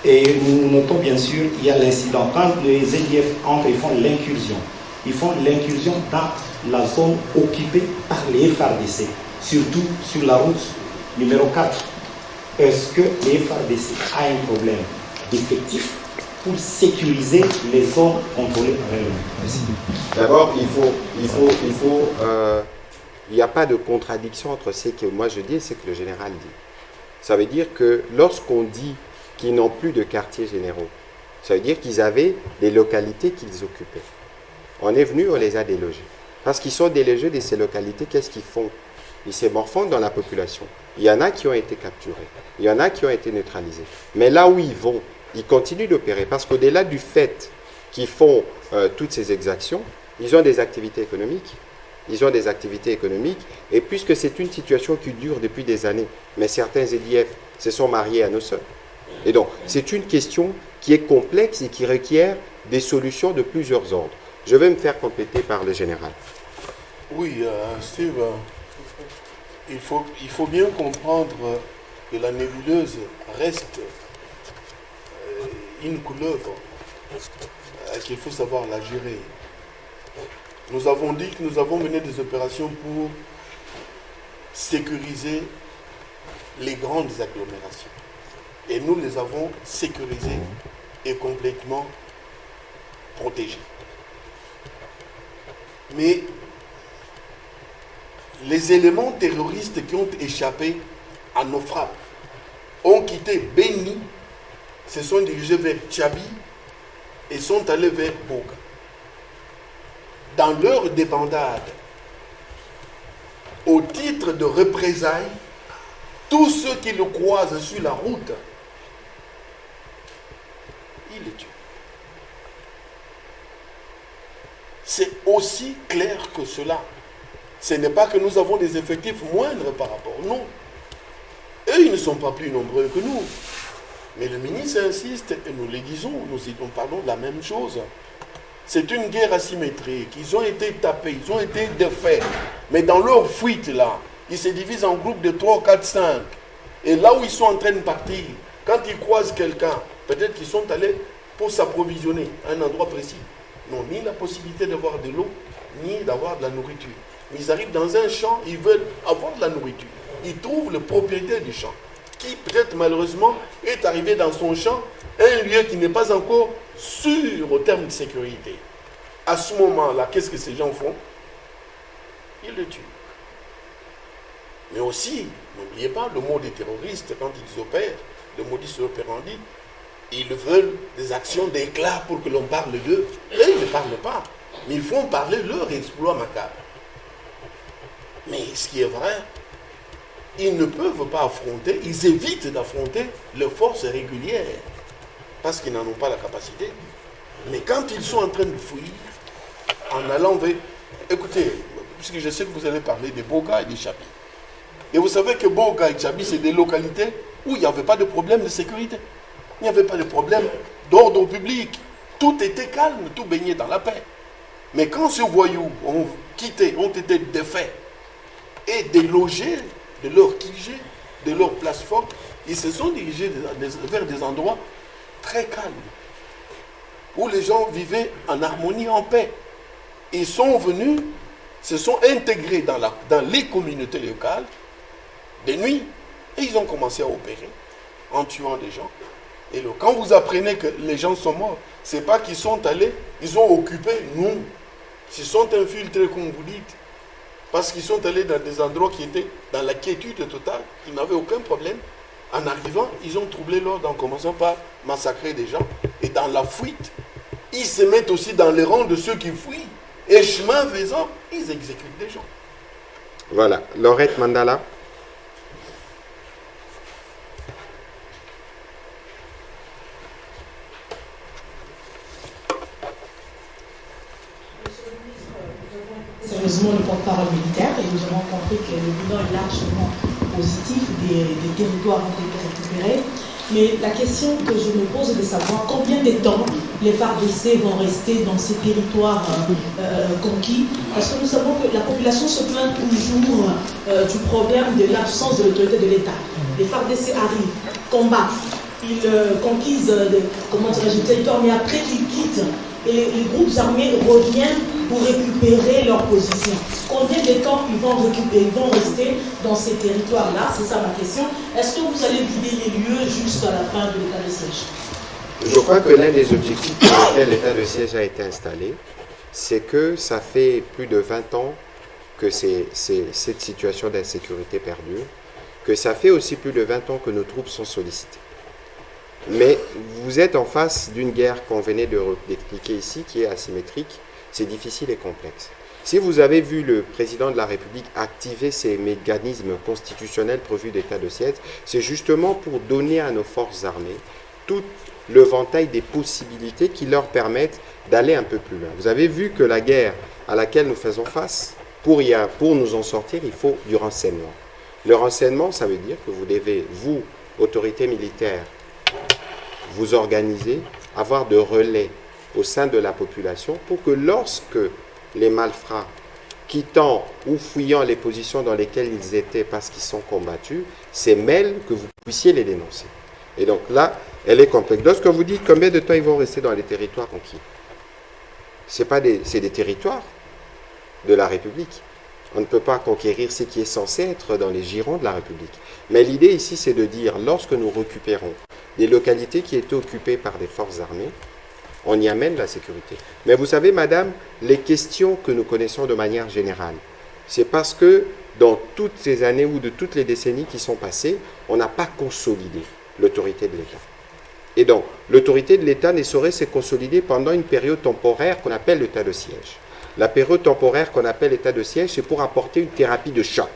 Speaker 5: Et nous notons bien sûr, il y a l'incident. Quand les EDF entrent, ils font l'incursion. Ils font l'incursion dans la zone occupée par les FARDC, surtout sur la route numéro 4. Est-ce que les FARDC a un problème d'effectif pour sécuriser les zones contrôlées par elles?
Speaker 1: D'abord, il n'y a pas de contradiction entre ce que moi je dis et ce que le général dit. Ça veut dire que lorsqu'on dit qu'ils n'ont plus de quartiers généraux, ça veut dire qu'ils avaient des localités qu'ils occupaient. On est venu, on les a délogés. Parce qu'ils sont délogés de ces localités, qu'est-ce qu'ils font? Ils se morfondent dans la population. Il y en a qui ont été capturés. Il y en a qui ont été neutralisés. Mais là où ils vont, ils continuent d'opérer. Parce qu'au-delà du fait qu'ils font toutes ces exactions, ils ont des activités économiques. Ils ont des activités économiques. Et puisque c'est une situation qui dure depuis des années, mais certains EDF se sont mariés à nos sœurs. Et donc, c'est une question qui est complexe et qui requiert des solutions de plusieurs ordres. Je vais me faire compléter par le général.
Speaker 2: Oui, Steve, il faut bien comprendre que la nébuleuse reste une couleuvre qu'il faut savoir la gérer. Nous avons dit que nous avons mené des opérations pour sécuriser les grandes agglomérations. Et nous les avons sécurisées et complètement protégées. Mais les éléments terroristes qui ont échappé à nos frappes ont quitté Beni, se sont dirigés vers Tchabi et sont allés vers Boga. Dans leur débandade, au titre de représailles, tous ceux qui le croisent sur la route, il les tue. C'est aussi clair que cela. Ce n'est pas que nous avons des effectifs moindres par rapport. Non. Eux, ils ne sont pas plus nombreux que nous. Mais le ministre insiste, et nous le disons, nous parlons de la même chose. C'est une guerre asymétrique. Ils ont été tapés, ils ont été défaits. Mais dans leur fuite, là, ils se divisent en groupes de 3, 4, 5. Et là où ils sont en train de partir, quand ils croisent quelqu'un, peut-être qu'ils sont allés pour s'approvisionner à un endroit précis. N'ont ni la possibilité d'avoir de l'eau, ni d'avoir de la nourriture. Ils arrivent dans un champ, ils veulent avoir de la nourriture. Ils trouvent le propriétaire du champ, qui peut-être malheureusement est arrivé dans son champ, un lieu qui n'est pas encore sûr au terme de sécurité. à ce moment-là, qu'est-ce que ces gens font? Ils le tuent. Mais aussi, n'oubliez pas, le mot des terroristes, quand ils opèrent, le modus operandi, ils veulent des actions d'éclat pour que l'on parle d'eux. Eux, ils ne parlent pas, mais ils font parler leur exploit macabre. Mais ce qui est vrai, ils ne peuvent pas affronter, ils évitent d'affronter les forces régulières, parce qu'ils n'en ont pas la capacité. Mais quand ils sont en train de fuir, en allant vers... Écoutez, puisque je sais que vous allez parler de Boga et de Chabi. Et vous savez que Boga et Chabi, c'est des localités où il n'y avait pas de problème de sécurité. Il n'y avait pas de problème d'ordre public. Tout était calme, tout baignait dans la paix. Mais quand ces voyous ont été défaits et délogés de leur QG, de leur place forte, ils se sont dirigés vers des endroits très calmes, où les gens vivaient en harmonie, en paix. Ils sont venus, se sont intégrés dans les communautés locales, de nuit, et ils ont commencé à opérer en tuant des gens. Et quand vous apprenez que les gens sont morts, ce n'est pas qu'ils sont allés, ils ont occupé, non. Ils sont infiltrés, comme vous dites, parce qu'ils sont allés dans des endroits qui étaient dans la quiétude totale, ils n'avaient aucun problème. En arrivant, ils ont troublé l'ordre en commençant par massacrer des gens. Et dans la fuite, ils se mettent aussi dans les rangs de ceux qui fuient. Et chemin faisant, ils exécutent des gens.
Speaker 1: Voilà. Laurette Mandala.
Speaker 6: Sérieusement le porte-parole militaire et nous avons compris que le bilan est largement positif, des territoires ont été récupérés. Mais la question que je me pose est de savoir combien de temps les FARDC vont rester dans ces territoires conquis. Parce que nous savons que la population se plaint toujours du problème de l'absence de l'autorité de l'État. Les FARDC arrivent, combattent, ils conquisent du territoire, mais après qu'ils quittent, et les groupes armés reviennent pour récupérer leur position. Combien de temps ils vont rester dans ces territoires-là? C'est ça ma question. Est-ce que vous allez vider les lieux jusqu'à la fin de l'état de siège?
Speaker 1: Je crois que l'un des objectifs pour lesquels l'état de siège a été installé, c'est que ça fait plus de 20 ans que cette situation d'insécurité perdure, que ça fait aussi plus de 20 ans que nos troupes sont sollicitées. Mais vous êtes en face d'une guerre qu'on venait d'expliquer ici, qui est asymétrique, c'est difficile et complexe. Si vous avez vu le président de la République activer ces mécanismes constitutionnels prévus d'état de siège, c'est justement pour donner à nos forces armées tout le ventail des possibilités qui leur permettent d'aller un peu plus loin. Vous avez vu que la guerre à laquelle nous faisons face, pour nous en sortir, il faut du renseignement. Le renseignement, ça veut dire que vous devez, vous, autorités militaires, vous organiser, avoir de relais au sein de la population pour que lorsque les malfrats, quittant ou fuyant les positions dans lesquelles ils étaient parce qu'ils sont combattus, ces mêlent, que vous puissiez les dénoncer. Et donc là, elle est complexe. Lorsque vous dites combien de temps ils vont rester dans les territoires conquis, c'est des territoires de la République. On ne peut pas conquérir ce qui est censé être dans les girons de la République. Mais l'idée ici, c'est de dire, lorsque nous récupérons des localités qui étaient occupées par des forces armées, on y amène la sécurité. Mais vous savez, madame, les questions que nous connaissons de manière générale, c'est parce que dans toutes ces années ou de toutes les décennies qui sont passées, on n'a pas consolidé l'autorité de l'État. Et donc, l'autorité de l'État ne saurait se consolider pendant une période temporaire qu'on appelle l'état de siège. La période temporaire qu'on appelle l'état de siège, c'est pour apporter une thérapie de choc.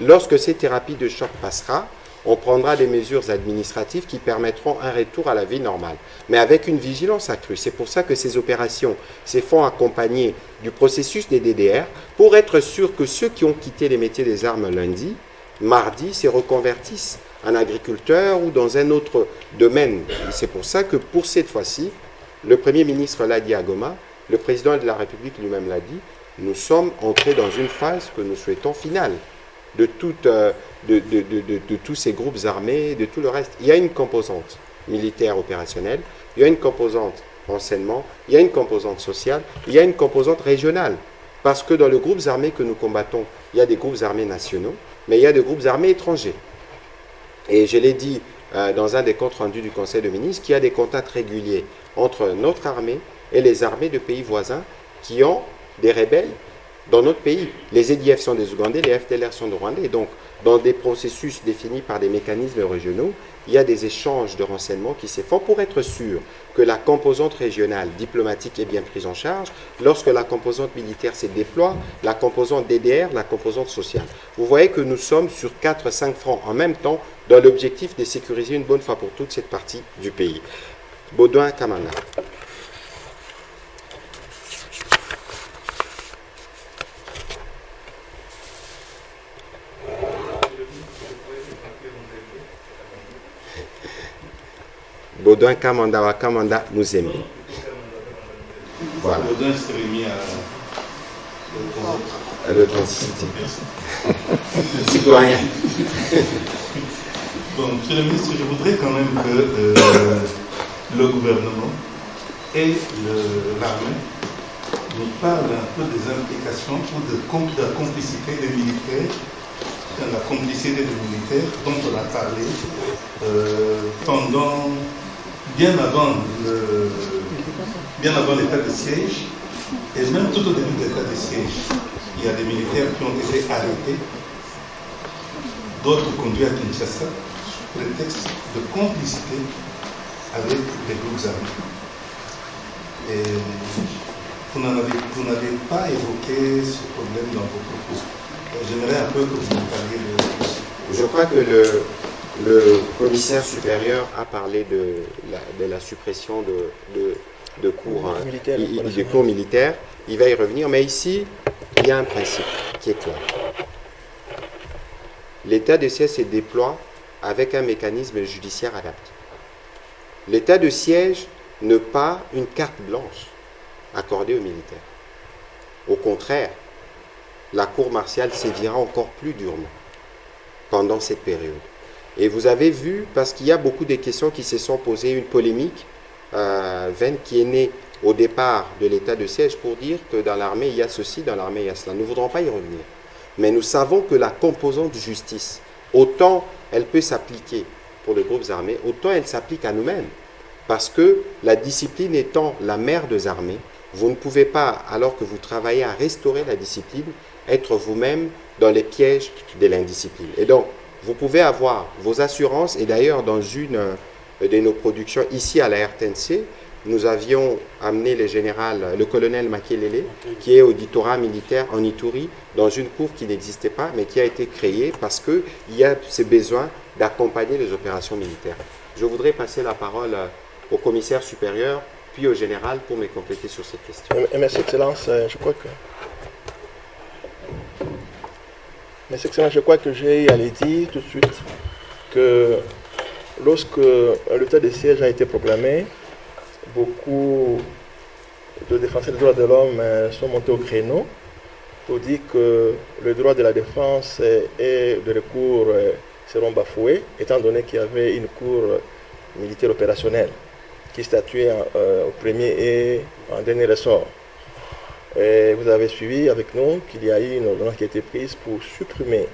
Speaker 1: Lorsque cette thérapie de choc passera, on prendra des mesures administratives qui permettront un retour à la vie normale, mais avec une vigilance accrue. C'est pour ça que ces opérations se font accompagner du processus des DDR pour être sûr que ceux qui ont quitté les métiers des armes lundi, mardi, se reconvertissent en agriculteurs ou dans un autre domaine. C'est pour ça que pour cette fois-ci, le Premier ministre l'a dit à Goma, le Président de la République lui-même l'a dit, nous sommes entrés dans une phase que nous souhaitons finale de tous ces groupes armés, de tout le reste. Il y a une composante militaire opérationnelle, il y a une composante renseignement, il y a une composante sociale, il y a une composante régionale. Parce que dans les groupes armés que nous combattons, il y a des groupes armés nationaux, mais il y a des groupes armés étrangers. Et je l'ai dit dans un des comptes rendus du Conseil de ministres, qu'il y a des contacts réguliers entre notre armée et les armées de pays voisins qui ont des rebelles dans notre pays. Les EDF sont des Ougandais, les FDLR sont des Rwandais. Donc, dans des processus définis par des mécanismes régionaux, il y a des échanges de renseignements qui se font pour être sûr que la composante régionale diplomatique est bien prise en charge. Lorsque la composante militaire se déploie, la composante DDR, la composante sociale. Vous voyez que nous sommes sur 4-5 fronts en même temps dans l'objectif de sécuriser une bonne fois pour toutes cette partie du pays. Baudouin Kamanda. Baudouin Kamanda wa Kamanda Muzembe. Voilà.
Speaker 7: Baudouin s'est remis
Speaker 1: à l'authenticité. Citoyen.
Speaker 7: Bon, Monsieur le ministre, je voudrais quand même que le gouvernement et l'armée nous parlent un peu des implications ou de la complicité des militaires, la complicité des militaires dont on a parlé pendant bien avant l'état de siège et même tout au début de l'état de siège. Il y a des militaires qui ont été arrêtés, d'autres conduits à Kinshasa, sous prétexte de complicité avec les groupes armés. Et vous n'avez pas évoqué ce problème dans vos propos. J'aimerais un peu que vous me parliez de...
Speaker 1: Je crois que le commissaire supérieur a parlé de la suppression de cours militaires. Il va y revenir, mais ici, il y a un principe qui est clair. L'état de siège se déploie avec un mécanisme judiciaire adapté. L'état de siège n'est pas une carte blanche accordée aux militaires. Au contraire, la cour martiale sévira encore plus durement pendant cette période. Et vous avez vu, parce qu'il y a beaucoup de questions qui se sont posées, une polémique vaine qui est née au départ de l'état de siège pour dire que dans l'armée il y a ceci, dans l'armée il y a cela. Nous ne voudrons pas y revenir. Mais nous savons que la composante justice, autant elle peut s'appliquer pour les groupes armés, autant elle s'applique à nous-mêmes. Parce que la discipline étant la mère des armées, vous ne pouvez pas, alors que vous travaillez à restaurer la discipline, être vous-même dans les pièges de l'indiscipline. Et donc, vous pouvez avoir vos assurances, et d'ailleurs dans une de nos productions ici à la RTNC, nous avions amené le colonel Makelele, qui est auditorat militaire en Ituri, dans une cour qui n'existait pas, mais qui a été créée parce qu'il y a ce besoin d'accompagner les opérations militaires. Je voudrais passer la parole au commissaire supérieur, puis au général, pour me compléter sur cette question.
Speaker 3: Merci, Excellence. Je crois que j'ai à le dire tout de suite que lorsque l'état de siège a été proclamé, beaucoup de défenseurs des droits de l'homme sont montés au créneau pour dire que le droit de la défense et de recours seront bafoués, étant donné qu'il y avait une cour militaire opérationnelle qui statuait au premier et en dernier ressort. Et vous avez suivi avec nous qu'il y a eu une ordonnance qui a été prise pour supprimer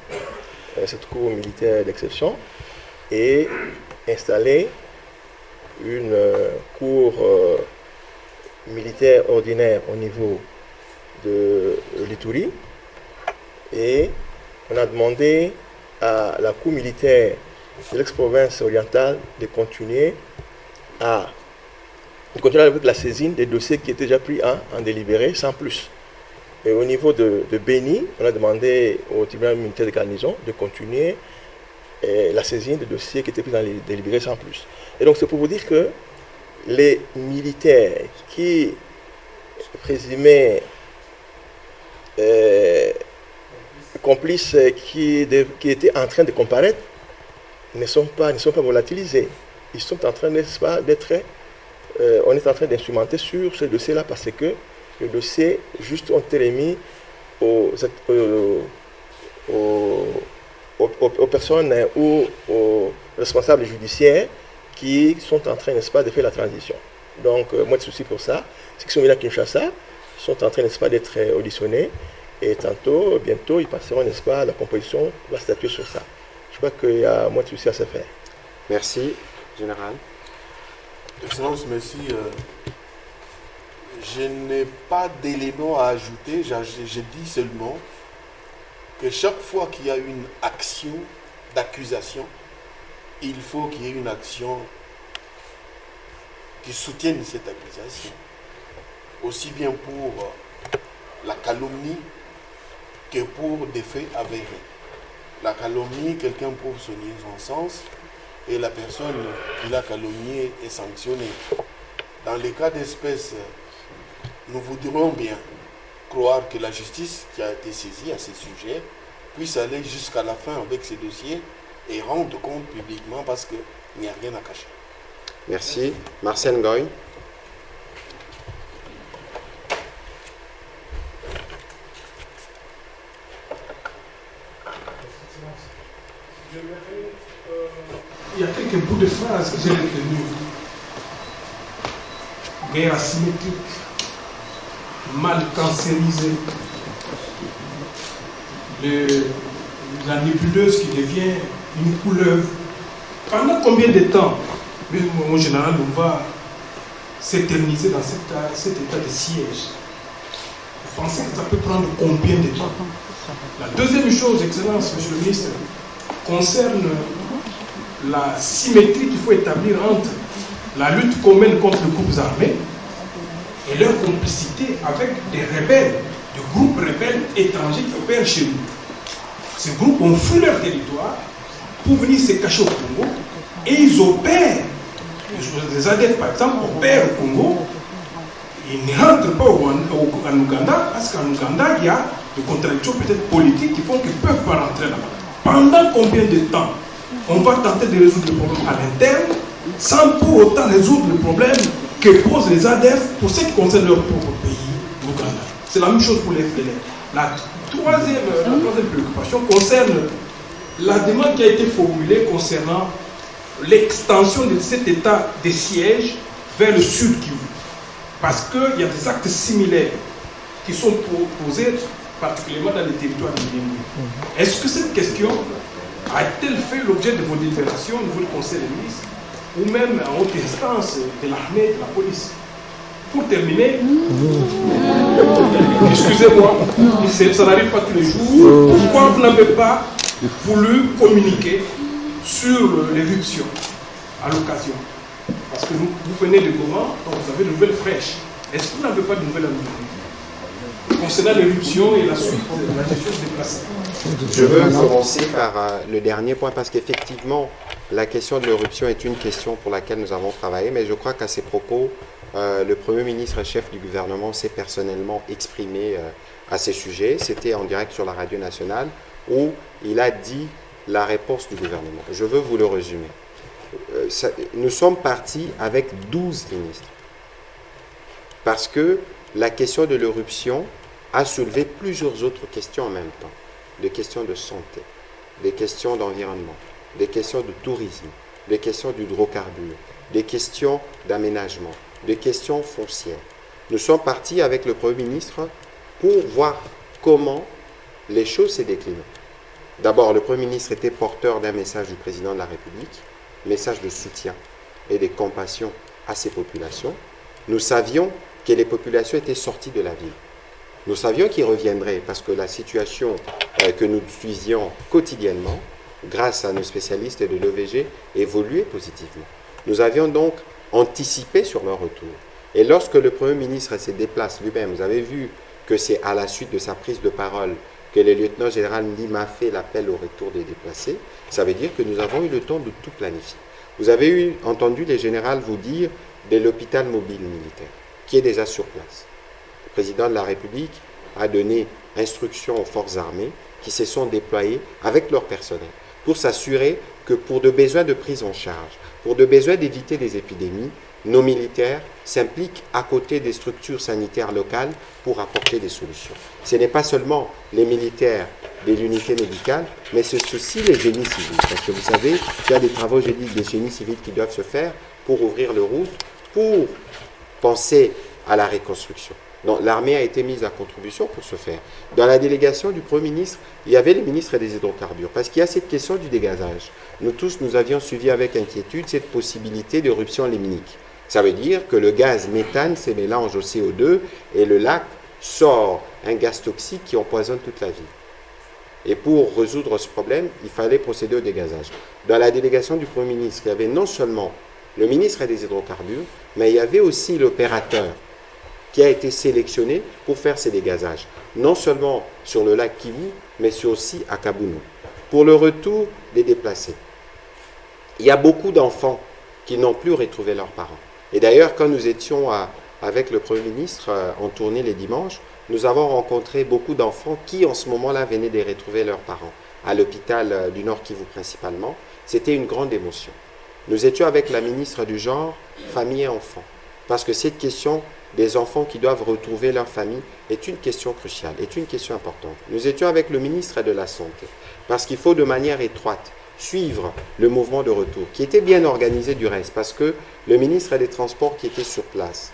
Speaker 3: cette cour militaire d'exception et installer une cour militaire ordinaire au niveau de l'Ituri. Et on a demandé à la cour militaire de l'ex-province orientale de continuer avec la saisine des dossiers qui étaient déjà pris en délibéré sans plus. Et au niveau de Béni, on a demandé au tribunal militaire de garnison de continuer la saisine des dossiers qui étaient pris dans les délibérés sans plus. Et donc c'est pour vous dire que les militaires qui présumaient complices qui étaient en train de comparaître ne sont pas volatilisés. Ils sont en train, n'est-ce pas, d'être... on est en train d'instrumenter sur ce dossier-là parce que le dossier juste ont été remis aux personnes ou aux responsables judiciaires qui sont en train, n'est-ce pas, de faire la transition. Donc, moi, de souci pour ça. Ceux qui sont venus à Kinshasa sont en train, n'est-ce pas, d'être auditionnés et bientôt, ils passeront, n'est-ce pas, la composition va statuer sur ça. Je crois qu'il y a moins de soucis à se faire.
Speaker 1: Merci, Général.
Speaker 2: Excellence, merci.
Speaker 8: Je n'ai pas d'éléments à ajouter, je dis seulement que chaque fois qu'il y a une action d'accusation, il faut qu'il y ait une action qui soutienne cette accusation. Aussi bien pour la calomnie que pour des faits avérés. La calomnie, quelqu'un prouve son innocence et la personne qui l'a calomnié est sanctionnée. Dans les cas d'espèce, nous voudrions bien croire que la justice qui a été saisie à ce sujet puisse aller jusqu'à la fin avec ces dossiers et rendre compte publiquement parce qu'il n'y a rien à cacher.
Speaker 1: Merci. Marcel Ngoy.
Speaker 9: Il y a quelques bouts de phrases que j'ai retenus. Guerre asymétrique, mal cancérisé, la nébuleuse qui devient une couleuvre. Pendant combien de temps, mon général, on va s'éterniser dans cet état de siège? Vous pensez que ça peut prendre combien de temps? La deuxième chose, Excellence, Monsieur le Ministre, concerne la symétrie qu'il faut établir entre la lutte commune contre les groupes armés et leur complicité avec des rebelles, des groupes rebelles étrangers qui opèrent chez nous. Ces groupes ont fui leur territoire pour venir se cacher au Congo et ils opèrent. Les ADF, par exemple, opèrent au Congo. Ils ne rentrent pas en Ouganda parce qu'en Ouganda, il y a des contradictions peut-être politiques qui font qu'ils ne peuvent pas rentrer là-bas. Pendant combien de temps on va tenter de résoudre le problème à l'interne sans pour autant résoudre le problème que posent les ADF pour ce qui concerne leur propre pays, l'Ouganda? C'est la même chose pour les FDLR. La troisième préoccupation concerne la demande qui a été formulée concernant l'extension de cet état de siège vers le sud Kivu. Parce qu'il y a des actes similaires qui sont posés particulièrement dans les territoires de Bienvenue. Est-ce que cette question a-t-elle fait l'objet de vos délibérations au niveau du Conseil des ministres ou même en haute instance de l'armée et de la police? Pour terminer, excusez-moi, ça n'arrive pas tous les jours. Pourquoi vous n'avez pas voulu communiquer sur l'éruption à l'occasion? Parce que vous venez de Goma, donc vous avez de nouvelles fraîches. Est-ce que vous n'avez pas de nouvelles concernant l'éruption et la suite de la gestion des déplacés?
Speaker 1: Je veux commencer par le dernier point parce qu'effectivement, la question de l'éruption est une question pour laquelle nous avons travaillé, mais je crois qu'à ces propos, le Premier ministre et chef du gouvernement s'est personnellement exprimé à ces sujets. C'était en direct sur la radio nationale où il a dit la réponse du gouvernement. Je veux vous le résumer. Nous sommes partis avec 12 ministres parce que la question de l'éruption a soulevé plusieurs autres questions en même temps. Des questions de santé, des questions d'environnement, des questions de tourisme, des questions d'hydrocarbures, des questions d'aménagement, des questions foncières. Nous sommes partis avec le Premier ministre pour voir comment les choses se déclinent. D'abord, le Premier ministre était porteur d'un message du Président de la République, message de soutien et de compassion à ces populations. Nous savions que les populations étaient sorties de la ville. Nous savions qu'ils reviendraient parce que la situation que nous suivions quotidiennement, grâce à nos spécialistes de l'EVG, évoluait positivement. Nous avions donc anticipé sur leur retour. Et lorsque le Premier ministre se déplace lui-même, vous avez vu que c'est à la suite de sa prise de parole que le lieutenant général Ndim a fait l'appel au retour des déplacés. Ça veut dire que nous avons eu le temps de tout planifier. Vous avez entendu les généraux vous dire de l'hôpital mobile militaire, qui est déjà sur place. Le président de la République a donné instruction aux forces armées qui se sont déployées avec leur personnel pour s'assurer que pour de besoins de prise en charge, pour de besoins d'éviter des épidémies, nos militaires s'impliquent à côté des structures sanitaires locales pour apporter des solutions. Ce n'est pas seulement les militaires de l'unité médicale, mais c'est aussi les génies civils. Parce que vous savez, il y a des travaux, j'ai dit, des génies civils qui doivent se faire pour ouvrir le route, pour penser à la reconstruction. Donc l'armée a été mise à contribution pour ce faire. Dans la délégation du Premier ministre, il y avait les ministres des hydrocarbures, parce qu'il y a cette question du dégazage. Nous tous, nous avions suivi avec inquiétude cette possibilité d'éruption limnique. Ça veut dire que le gaz méthane se mélange au CO2 et le lac sort un gaz toxique qui empoisonne toute la ville. Et pour résoudre ce problème, il fallait procéder au dégazage. Dans la délégation du Premier ministre, il y avait non seulement le ministre des Hydrocarbures, mais il y avait aussi l'opérateur qui a été sélectionné pour faire ces dégazages. Non seulement sur le lac Kivu, mais aussi à Kabounou. Pour le retour des déplacés, il y a beaucoup d'enfants qui n'ont plus retrouvé leurs parents. Et d'ailleurs, quand nous étions avec le Premier ministre en tournée les dimanches, nous avons rencontré beaucoup d'enfants qui, en ce moment-là, venaient de retrouver leurs parents, à l'hôpital du Nord Kivu principalement. C'était une grande émotion. Nous étions avec la ministre du Genre, Famille et Enfants, parce que cette question des enfants qui doivent retrouver leur famille est une question cruciale, est une question importante. Nous étions avec le ministre de la Santé, parce qu'il faut de manière étroite suivre le mouvement de retour, qui était bien organisé du reste, parce que le ministre des Transports qui était sur place,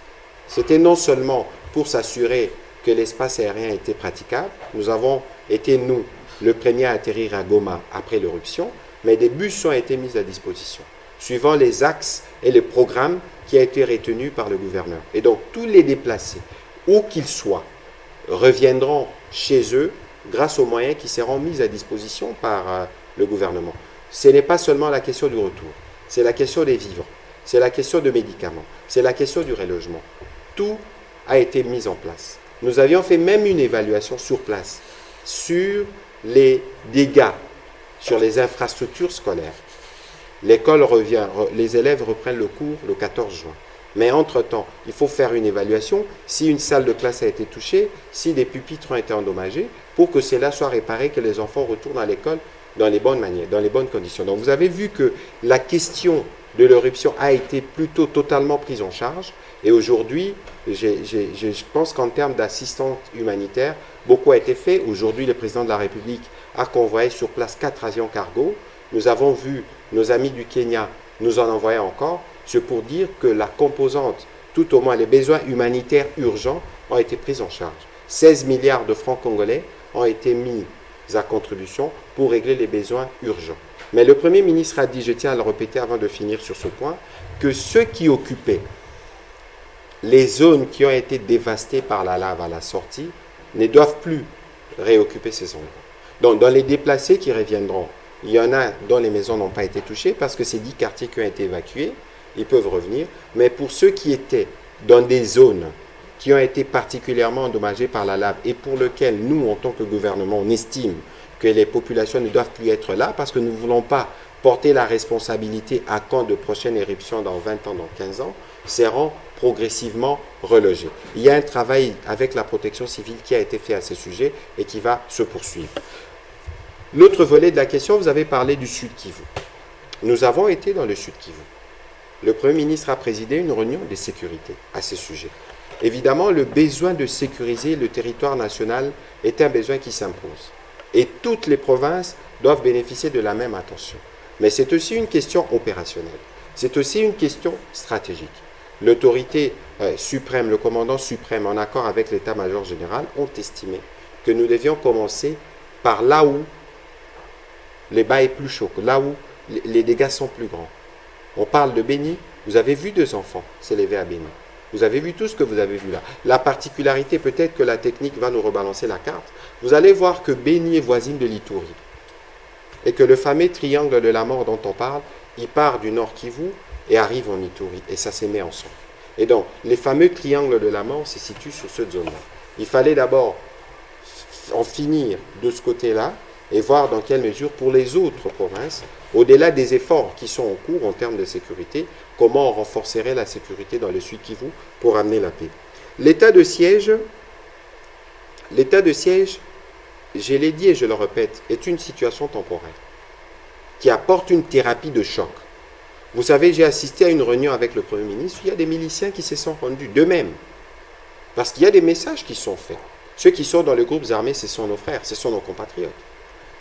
Speaker 1: c'était non seulement pour s'assurer que l'espace aérien était praticable, nous avons été, nous, le premier à atterrir à Goma après l'éruption, mais des bus ont été mis à disposition, suivant les axes et les programmes qui a été retenu par le gouverneur. Et donc, tous les déplacés, où qu'ils soient, reviendront chez eux grâce aux moyens qui seront mis à disposition par le gouvernement. Ce n'est pas seulement la question du retour, c'est la question des vivres, c'est la question de médicaments, c'est la question du relogement. Tout a été mis en place. Nous avions fait même une évaluation sur place sur les dégâts sur les infrastructures scolaires. L'école revient, les élèves reprennent le cours le 14 juin. Mais entre-temps, il faut faire une évaluation si une salle de classe a été touchée, si des pupitres ont été endommagés, pour que cela soit réparé, que les enfants retournent à l'école dans les bonnes manières, dans les bonnes conditions. Donc vous avez vu que la question de l'éruption a été plutôt totalement prise en charge. Et aujourd'hui, je pense qu'en termes d'assistance humanitaire, beaucoup a été fait. Aujourd'hui, le président de la République a convoyé sur place 4 avions cargo. Nous avons vu nos amis du Kenya nous en envoyer encore. C'est pour dire que la composante, tout au moins les besoins humanitaires urgents, ont été pris en charge. 16 milliards de francs congolais ont été mis à contribution pour régler les besoins urgents. Mais le Premier ministre a dit, je tiens à le répéter avant de finir sur ce point, que ceux qui occupaient les zones qui ont été dévastées par la lave à la sortie ne doivent plus réoccuper ces endroits. Donc, dans les déplacés qui reviendront, il y en a dont les maisons n'ont pas été touchées parce que c'est 10 quartiers qui ont été évacués, ils peuvent revenir. Mais pour ceux qui étaient dans des zones qui ont été particulièrement endommagées par la lave et pour lesquelles nous, en tant que gouvernement, on estime que les populations ne doivent plus être là parce que nous ne voulons pas porter la responsabilité à quand de prochaines éruptions dans 20 ans, dans 15 ans, seront progressivement relogés. Il y a un travail avec la protection civile qui a été fait à ce sujet et qui va se poursuivre. L'autre volet de la question, vous avez parlé du Sud Kivu. Nous avons été dans le Sud Kivu. Le Premier ministre a présidé une réunion de sécurité à ce sujet. Évidemment, le besoin de sécuriser le territoire national est un besoin qui s'impose. Et toutes les provinces doivent bénéficier de la même attention. Mais c'est aussi une question opérationnelle. C'est aussi une question stratégique. L'autorité suprême, le commandant suprême, en accord avec l'état-major général, ont estimé que nous devions commencer par là où les bas est plus chaud, là où les dégâts sont plus grands. On parle de Béni, vous avez vu 2 enfants s'élever à Béni. Vous avez vu tout ce que vous avez vu là. La particularité, peut-être que la technique va nous rebalancer la carte, vous allez voir que Béni est voisine de l'Ituri. Et que le fameux triangle de la mort dont on parle, il part du Nord Kivu et arrive en Ituri. Et ça se met ensemble. Et donc, les fameux triangles de la mort se situent sur cette zone-là. Il fallait d'abord en finir de ce côté-là et voir dans quelle mesure, pour les autres provinces, au-delà des efforts qui sont en cours en termes de sécurité, comment on renforcerait la sécurité dans le Sud Kivu pour amener la paix. L'état de siège, je l'ai dit et je le répète, est une situation temporaire qui apporte une thérapie de choc. Vous savez, j'ai assisté à une réunion avec le Premier ministre, il y a des miliciens qui se sont rendus d'eux-mêmes, parce qu'il y a des messages qui sont faits. Ceux qui sont dans les groupes armés, ce sont nos frères, ce sont nos compatriotes.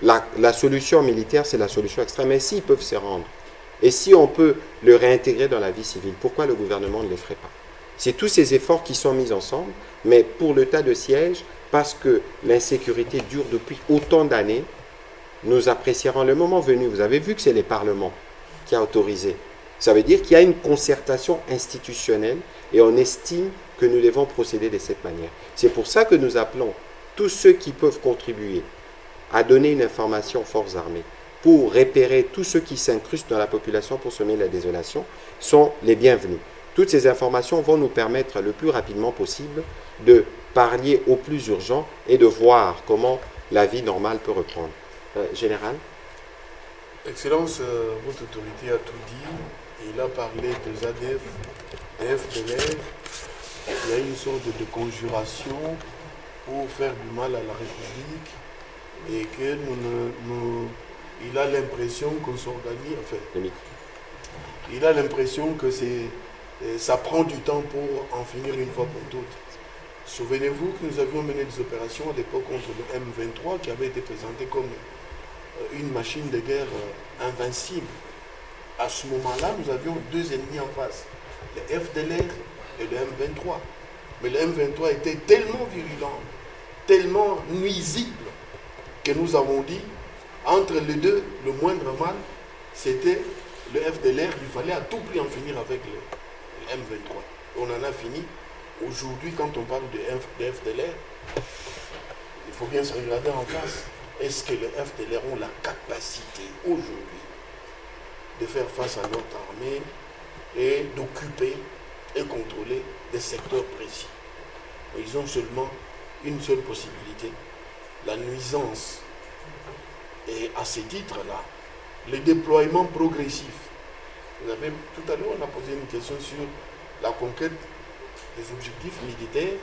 Speaker 1: La solution militaire, c'est la solution extrême, mais s'ils peuvent se rendre, et si on peut le réintégrer dans la vie civile, pourquoi le gouvernement ne le ferait pas? C'est tous ces efforts qui sont mis ensemble, mais pour l'état de siège, parce que l'insécurité dure depuis autant d'années, nous apprécierons le moment venu. Vous avez vu que c'est le Parlement qui a autorisé Ça veut dire qu'il y a une concertation institutionnelle et on estime que nous devons procéder de cette manière. C'est pour ça que nous appelons tous ceux qui peuvent contribuer à donner une information aux forces armées pour repérer tous ceux qui s'incrustent dans la population pour semer la désolation sont les bienvenus. Toutes ces informations vont nous permettre le plus rapidement possible de pallier au plus urgent et de voir comment la vie normale peut reprendre. Général?
Speaker 8: Excellence, votre autorité a tout dit. Il a parlé des ADF, des FDLR. Il y a une sorte de conjuration pour faire du mal à la République et que il a l'impression qu'on s'organise. Enfin, il a l'impression que ça prend du temps pour en finir une fois pour toutes. Souvenez-vous que nous avions mené des opérations à l'époque contre le M23 qui avait été présenté comme une machine de guerre invincible. À ce moment-là, nous avions deux ennemis en face, le FDLR et le M23. Mais le M23 était tellement virulent, tellement nuisible, que nous avons dit, entre les deux, le moindre mal, c'était le FDLR. Il fallait à tout prix en finir avec le M23. On en a fini. Aujourd'hui, quand on parle de FDLR, il faut bien se regarder en face. Est-ce que les FDLR ont la capacité aujourd'hui de faire face à notre armée et d'occuper et contrôler des secteurs précis? Ils ont seulement une seule possibilité, la nuisance. Et à ce titre-là, le déploiement progressif. Vous avez, tout à l'heure, on a posé une question sur la conquête des objectifs militaires.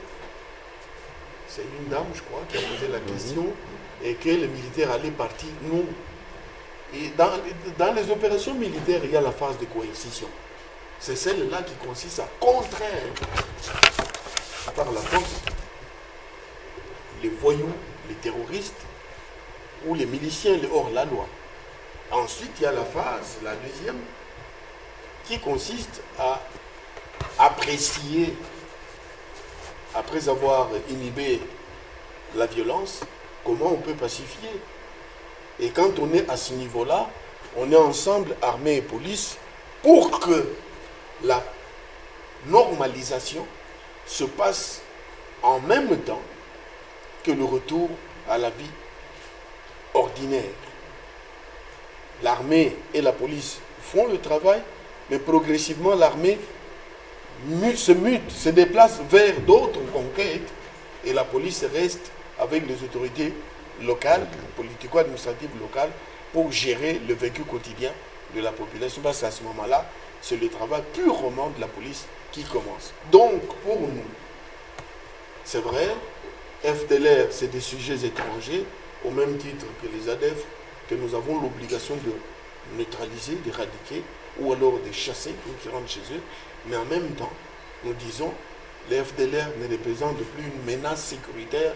Speaker 8: C'est une dame, je crois, qui a posé la question, et que les militaires allaient partir. Non. Et dans les opérations militaires, il y a la phase de coercition. C'est celle-là qui consiste à contraindre par la force les voyous, les terroristes, ou les miliciens, les hors-la-loi. Ensuite, il y a la phase, la deuxième, qui consiste à apprécier, après avoir inhibé la violence, comment on peut pacifier. Et quand on est à ce niveau-là, on est ensemble, armée et police, pour que la normalisation se passe en même temps que le retour à la vie ordinaire. L'armée et la police font le travail, mais progressivement l'armée se déplace vers d'autres conquêtes et la police reste avec les autorités locales, politico-administratives locales, pour gérer le vécu quotidien de la population. Parce qu'à ce moment-là, c'est le travail purement de la police qui commence. Donc, pour nous, c'est vrai, FDLR, c'est des sujets étrangers, au même titre que les ADF, que nous avons l'obligation de neutraliser, d'éradiquer, ou alors de chasser pour qu'ils rentrent chez eux. Mais en même temps, nous disons, les FDLR ne représentent plus une menace sécuritaire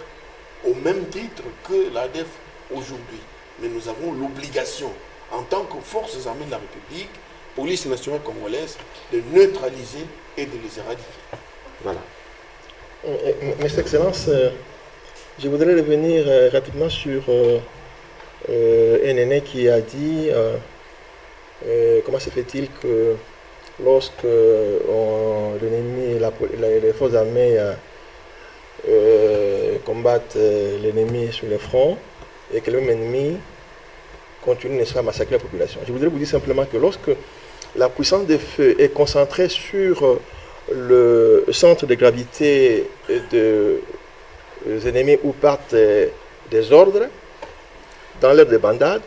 Speaker 8: au même titre que l'ADF aujourd'hui. Mais nous avons l'obligation, en tant que forces armées de la République, police nationale congolaise, de neutraliser et de les éradiquer.
Speaker 1: Voilà.
Speaker 3: Monsieur Excellence, je voudrais revenir rapidement sur un aîné qui a dit comment se fait-il que lorsque l'ennemi, les forces armées combattent l'ennemi sur le front et que le même ennemi continue n'est-ce pas, à massacrer la population. Je voudrais vous dire simplement que lorsque la puissance des feux est concentrée sur le centre de gravité des ennemis où partent des ordres, dans l'air de bandade,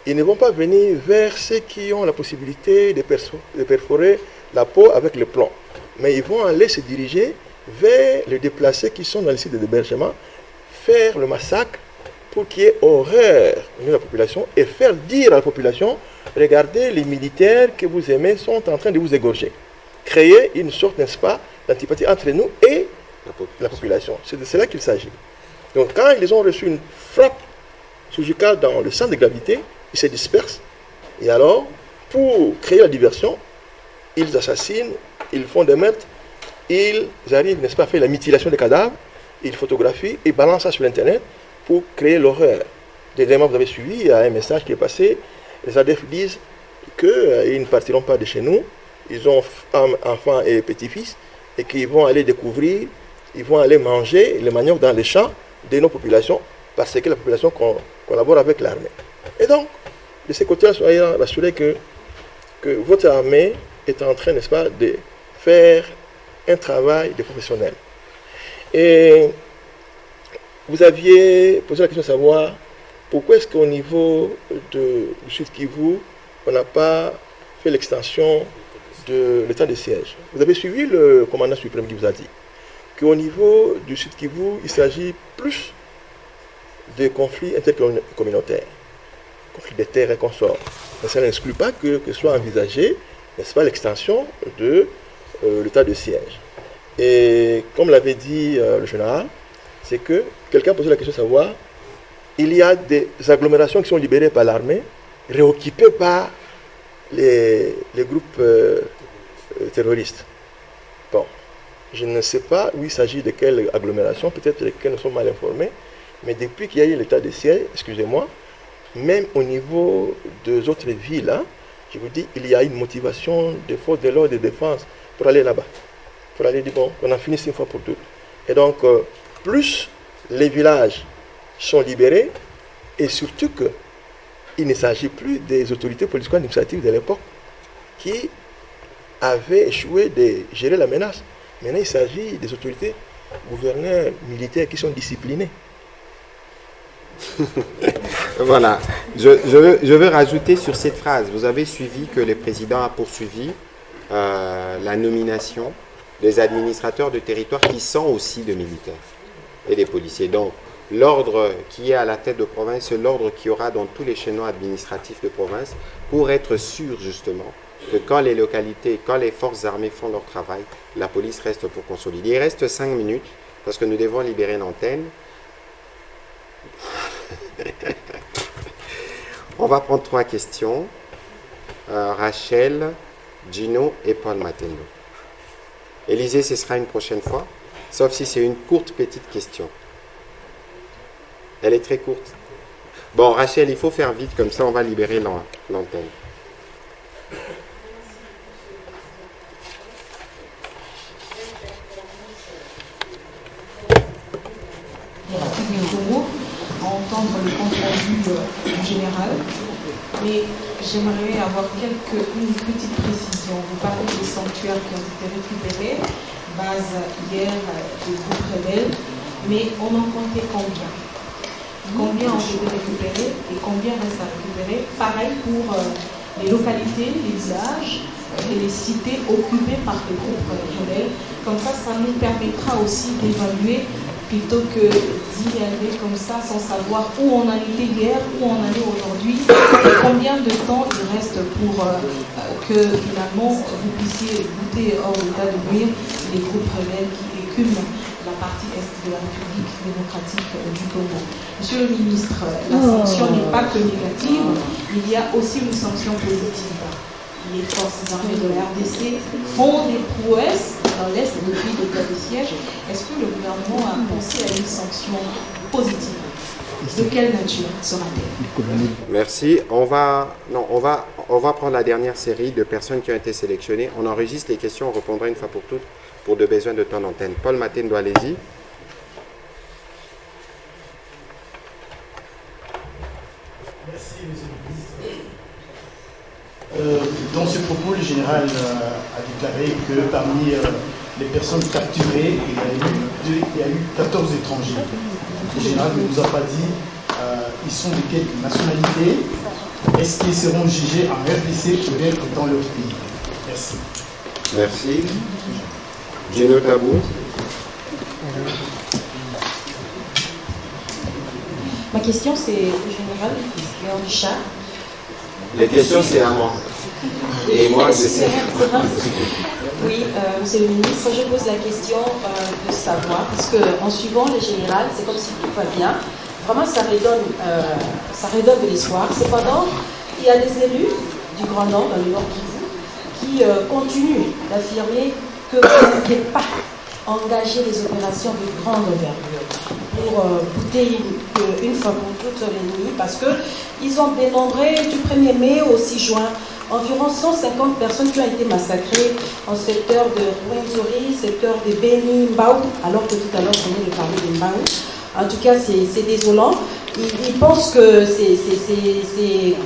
Speaker 3: ils ne vont pas venir vers ceux qui ont la possibilité de perforer la peau avec le plomb. Mais ils vont aller se diriger vers les déplacés qui sont dans les sites d'hébergement, faire le massacre pour qu'il y ait horreur de la population et faire dire à la population, regardez, les militaires que vous aimez sont en train de vous égorger. Créer une sorte, n'est-ce pas, d'antipathie entre nous et la population. C'est de cela qu'il s'agit. Donc quand ils ont reçu une frappe chirurgicale dans le centre de gravité, ils se dispersent. Et alors, pour créer la diversion, ils assassinent, ils font des meurtres, ils arrivent, n'est-ce pas, à faire la mutilation des cadavres, ils photographient et balancent ça sur Internet pour créer l'horreur. Dernièrement, vous avez suivi, il y a un message qui est passé, les ADF disent qu'ils ne partiront pas de chez nous. Ils ont enfants et petits-fils et qu'ils vont aller découvrir, ils vont aller manger le manioc dans les champs de nos populations parce que la population collabore avec l'armée. Et donc, de ce côté-là, soyez rassurés que votre armée est en train, n'est-ce pas, de faire un travail de professionnel. Et vous aviez posé la question de savoir pourquoi est-ce qu'au niveau du Sud Kivu, on n'a pas fait l'extension de l'état de siège. Vous avez suivi le commandant suprême qui vous a dit qu'au niveau du Sud Kivu, il s'agit plus de conflits intercommunautaires, conflits de terres et consorts. Mais ça n'exclut pas que soit envisagé, n'est-ce pas, l'extension de l'état de siège. Et comme l'avait dit le général, c'est que quelqu'un posait la question de savoir, il y a des agglomérations qui sont libérées par l'armée, réoccupées par les groupes terroristes. Bon, je ne sais pas où il s'agit de quelle agglomération, peut-être qu'elles sont mal informées, mais depuis qu'il y a eu l'état de siège, excusez-moi, même au niveau des autres villes, hein, je vous dis, il y a une motivation des forces de l'ordre et de défense pour aller là-bas. Pour aller dire, bon, on a fini une fois pour toutes. Et donc, plus les villages sont libérés, et surtout qu'il ne s'agit plus des autorités politico-administratives de l'époque qui avaient échoué de gérer la menace. Maintenant, il s'agit des autorités gouverneurs militaires qui sont disciplinés.
Speaker 1: Voilà. Je veux rajouter sur cette phrase. Vous avez suivi que le président a poursuivi la nomination des administrateurs de territoire qui sont aussi des militaires et des policiers. Donc, l'ordre qui est à la tête de province, c'est l'ordre qu'il y aura dans tous les chaînons administratifs de province pour être sûr, justement, que quand les localités, quand les forces armées font leur travail, la police reste pour consolider. Il reste 5 minutes parce que nous devons libérer l'antenne. On va prendre 3 questions. Rachel, Gino et Paul Matendo. Élisée, ce sera une prochaine fois, sauf si c'est une courte petite question. Elle est très courte. Bon, Rachel, il faut faire vite, comme ça on va libérer l'antenne.
Speaker 6: Entendre le compte rendu du général, mais j'aimerais avoir une petite précision. Vous parlez des sanctuaires qui ont été récupérés, base hier des groupes rebelles, mais on en comptait combien? Combien ont été récupérés et combien reste à récupérer? Pareil pour les localités, les villages et les cités occupées par les groupes rebelles. Comme ça nous permettra aussi d'évaluer plutôt que d'y aller comme ça sans savoir où on en était hier, où on en est aujourd'hui, et combien de temps il reste pour que finalement vous puissiez goûter hors d'état de nuire les groupes rebelles qui écument la partie est de la République démocratique du Congo. Monsieur le ministre, la sanction n'est pas que négative, il y a aussi une sanction positive. Les forces armées de la RDC font des prouesses dans l'Est depuis l'état de siège. Est-ce que le gouvernement a pensé à une sanction positive? De quelle nature sera-t-elle?
Speaker 1: Merci. On va prendre la dernière série de personnes qui ont été sélectionnées. On enregistre les questions, on répondra une fois pour toutes pour de besoin de temps d'antenne. Paul Matendo, allez-y.
Speaker 5: Merci, monsieur le ministre. Dans ce propos, le général a déclaré que parmi les personnes capturées, il y a eu 14 étrangers. Le général ne nous a pas dit ils sont de quelle nationalité, est-ce qu'ils seront jugés en RDC ou bien dans leur pays. Merci.
Speaker 1: Merci. Gino Tabou.
Speaker 10: Ma question, c'est au général Léon Richard.
Speaker 1: Les questions, c'est à moi. Et moi, c'est...
Speaker 10: Oui, monsieur le ministre, je pose la question de savoir, parce qu'en suivant le général, c'est comme si tout va bien. Vraiment, ça redonne de l'espoir. Cependant, il y a des élus du Grand Nord, dans le Nord Kivu, qui continuent d'affirmer que vous n'avez pas engagé les opérations de grande envergure pour bouter une fois pour toutes l'ennemi, parce qu'ils ont dénombré du 1er mai au 6 juin environ 150 personnes qui ont été massacrées en secteur de Rwenzori, secteur de Beni, Mbao, alors que tout à l'heure, on venait de parler de Mbao. En tout cas, c'est désolant. Ils pensent que c'est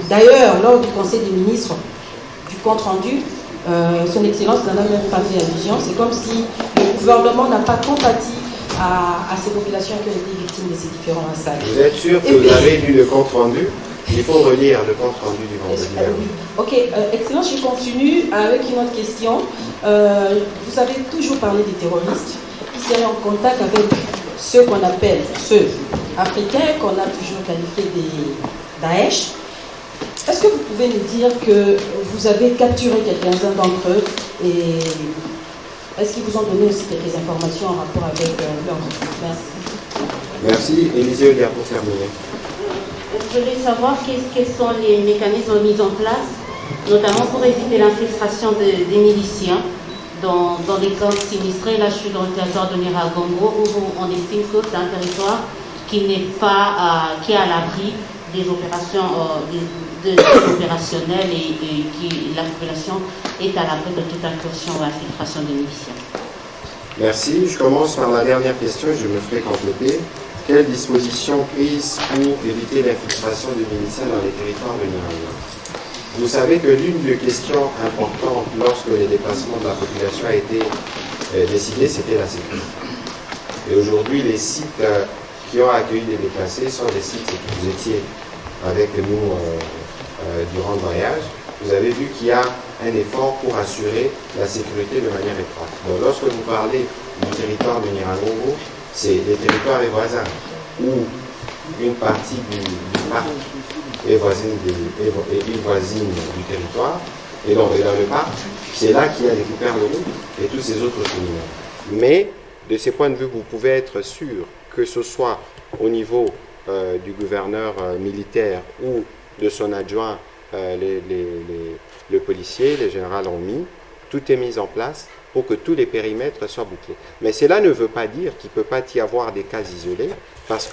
Speaker 10: d'ailleurs, lors du Conseil des ministres, du compte-rendu, son Excellence n'en a même pas fait allusion. C'est comme si le gouvernement n'a pas compati à ces populations qui ont été victimes de ces différents massacres.
Speaker 1: Vous êtes sûr que vous avez lu le compte-rendu? Il faut relire le compte-rendu du vendredi.
Speaker 10: Oui. Ok, Excellence, je continue avec une autre question. Vous avez toujours parlé des terroristes. Vous êtes en contact avec ceux qu'on appelle, ceux africains, qu'on a toujours qualifiés des Daesh. Est-ce que vous pouvez nous dire que vous avez capturé quelques-uns d'entre eux et est-ce qu'ils vous ont donné aussi quelques informations en rapport avec leur Merci.
Speaker 1: Merci. Élisée Olia pour terminer.
Speaker 11: Je voulais savoir quels sont les mécanismes mis en place, notamment pour éviter l'infiltration des miliciens dans les camps sinistrés. Là, je suis dans le territoire de Nyiragongo où on estime que c'est un territoire qui n'est pas qui est à l'abri des opérations opérationnelles et qui la population est à l'abri de toute incursion ou infiltration des miliciens.
Speaker 1: Merci. Je commence par la dernière question et je me ferai compléter. Quelles dispositions prises pour éviter l'infiltration des miliciens dans les territoires de Nicaragua? Vous savez que l'une des questions importantes lorsque le déplacement de la population a été décidé, c'était la sécurité. Et aujourd'hui, les sites qui ont accueilli les déplacés sont des sites que vous étiez avec nous durant le voyage. Vous avez vu qu'il y a un effort pour assurer la sécurité de manière étroite. Donc, lorsque vous parlez du territoire de Nyiragongo, c'est les territoires voisins où une partie du parc est voisine du territoire. Et donc, dans le parc, c'est là qu'il y a les coupeurs de route et tous ces autres chemins. Mais, de ce point de vue, vous pouvez être sûr que ce soit au niveau du gouverneur militaire ou de son adjoint, le policier, le général Romy, tout est mis en place pour que tous les périmètres soient bouclés. Mais cela ne veut pas dire qu'il ne peut pas y avoir des cas isolés, parce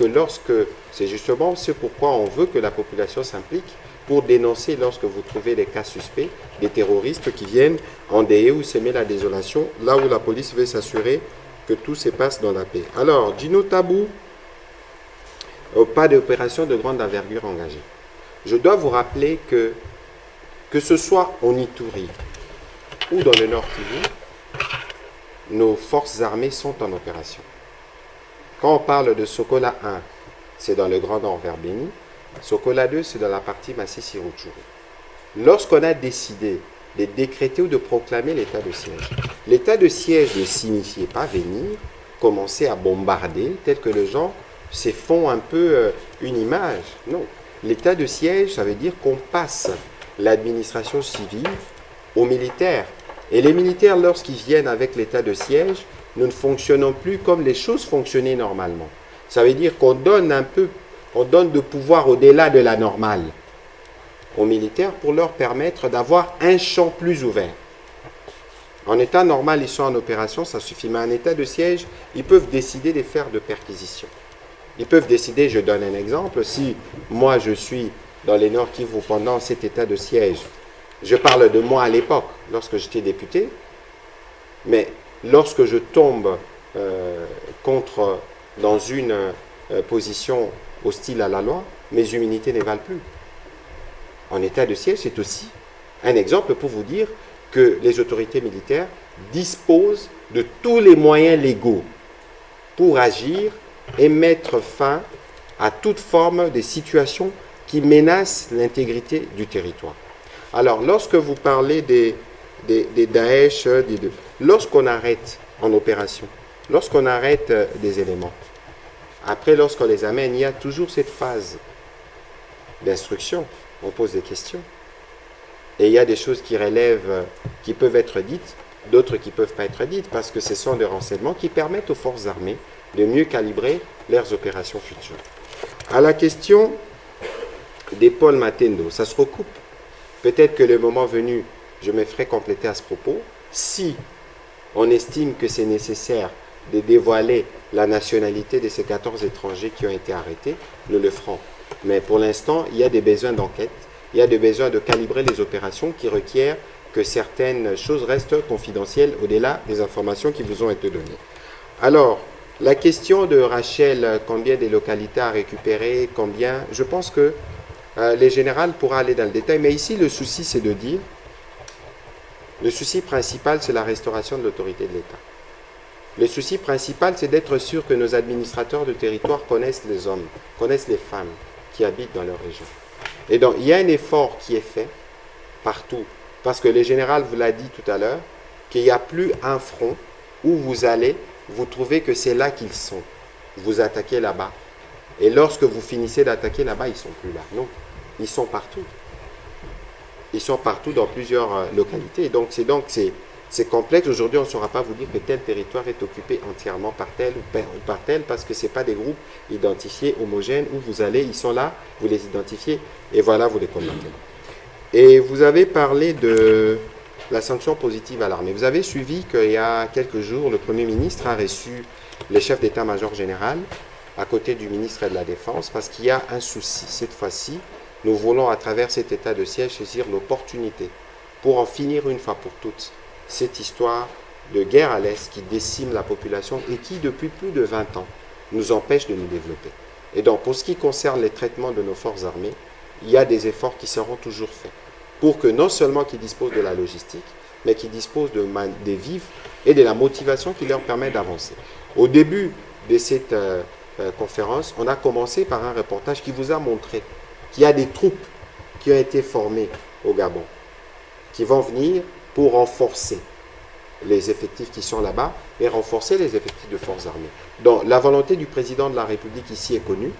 Speaker 1: que c'est justement ce pourquoi on veut que la population s'implique pour dénoncer lorsque vous trouvez des cas suspects, des terroristes qui viennent endeuiller ou semer la désolation, là où la police veut s'assurer que tout se passe dans la paix. Alors, Dino Tabou, pas d'opération de grande envergure engagée. Je dois vous rappeler que ce soit en Ituri ou dans le Nord Kivu, nos forces armées sont en opération. Quand on parle de Sokola 1, c'est dans le Grand Nord vers Béni. Sokola 2, c'est dans la partie Masisi Rutshuru. Lorsqu'on a décidé de décréter ou de proclamer l'état de siège ne signifiait pas venir, commencer à bombarder, tel que les gens se font un peu une image. Non. L'état de siège, ça veut dire qu'on passe l'administration civile aux militaires. Et les militaires, lorsqu'ils viennent avec l'état de siège, nous ne fonctionnons plus comme les choses fonctionnaient normalement. Ça veut dire qu'on donne de pouvoir au-delà de la normale aux militaires pour leur permettre d'avoir un champ plus ouvert. En état normal, ils sont en opération, ça suffit. Mais en état de siège, ils peuvent décider de faire de perquisitions. Ils peuvent décider, je donne un exemple, si moi je suis dans les Nord Kivu pendant cet état de siège, je parle de moi à l'époque, lorsque j'étais député, mais lorsque je tombe dans une position hostile à la loi, mes immunités ne valent plus. En état de siège, c'est aussi un exemple pour vous dire que les autorités militaires disposent de tous les moyens légaux pour agir et mettre fin à toute forme de situation qui menacent l'intégrité du territoire. Alors, lorsque vous parlez des Daesh, lorsqu'on arrête en opération, lorsqu'on arrête des éléments, après, lorsqu'on les amène, il y a toujours cette phase d'instruction. On pose des questions. Et il y a des choses qui relèvent, qui peuvent être dites, d'autres qui ne peuvent pas être dites, parce que ce sont des renseignements qui permettent aux forces armées de mieux calibrer leurs opérations futures. À la question des Paul Matendo, ça se recoupe. Peut-être que le moment venu, je me ferai compléter à ce propos. Si on estime que c'est nécessaire de dévoiler la nationalité de ces 14 étrangers qui ont été arrêtés, nous le ferons. Mais pour l'instant, il y a des besoins d'enquête il y a des besoins de calibrer les opérations qui requièrent que certaines choses restent confidentielles au-delà des informations qui vous ont été données. Alors, la question de Rachel, combien des localités à récupérer, combien, je pense que les générales pourra aller dans le détail, mais ici le souci c'est de dire, le souci principal c'est la restauration de l'autorité de l'État. Le souci principal c'est d'être sûr que nos administrateurs de territoire connaissent les hommes, connaissent les femmes qui habitent dans leur région. Et donc il y a un effort qui est fait partout, parce que le général vous l'a dit tout à l'heure, qu'il n'y a plus un front où vous allez, vous trouvez que c'est là qu'ils sont. Vous attaquez là-bas. Et lorsque vous finissez d'attaquer là-bas, ils ne sont plus là. Non, ils sont partout. Ils sont partout dans plusieurs localités. Donc c'est complexe. Aujourd'hui, on ne saura pas vous dire que tel territoire est occupé entièrement par tel ou par tel, parce que ce n'est pas des groupes identifiés, homogènes, où vous allez, ils sont là, vous les identifiez, et voilà, vous les combattez. Et vous avez parlé de la sanction positive à l'armée. Vous avez suivi qu'il y a quelques jours, le Premier ministre a reçu les chefs d'état-major général à côté du ministre de la Défense, parce qu'il y a un souci. Cette fois-ci, nous voulons, à travers cet état de siège, saisir l'opportunité pour en finir une fois pour toutes cette histoire de guerre à l'Est qui décime la population et qui, depuis plus de 20 ans, nous empêche de nous développer. Et donc, pour ce qui concerne les traitements de nos forces armées, il y a des efforts qui seront toujours faits pour que non seulement qu'ils disposent de la logistique, mais qu'ils disposent des vivres et de la motivation qui leur permet d'avancer. Au début de cette conférence, on a commencé par un reportage qui vous a montré qu'il y a des troupes qui ont été formées au Gabon, qui vont venir pour renforcer les effectifs qui sont là-bas et renforcer les effectifs de forces armées. Donc la volonté du président de la République ici est connue.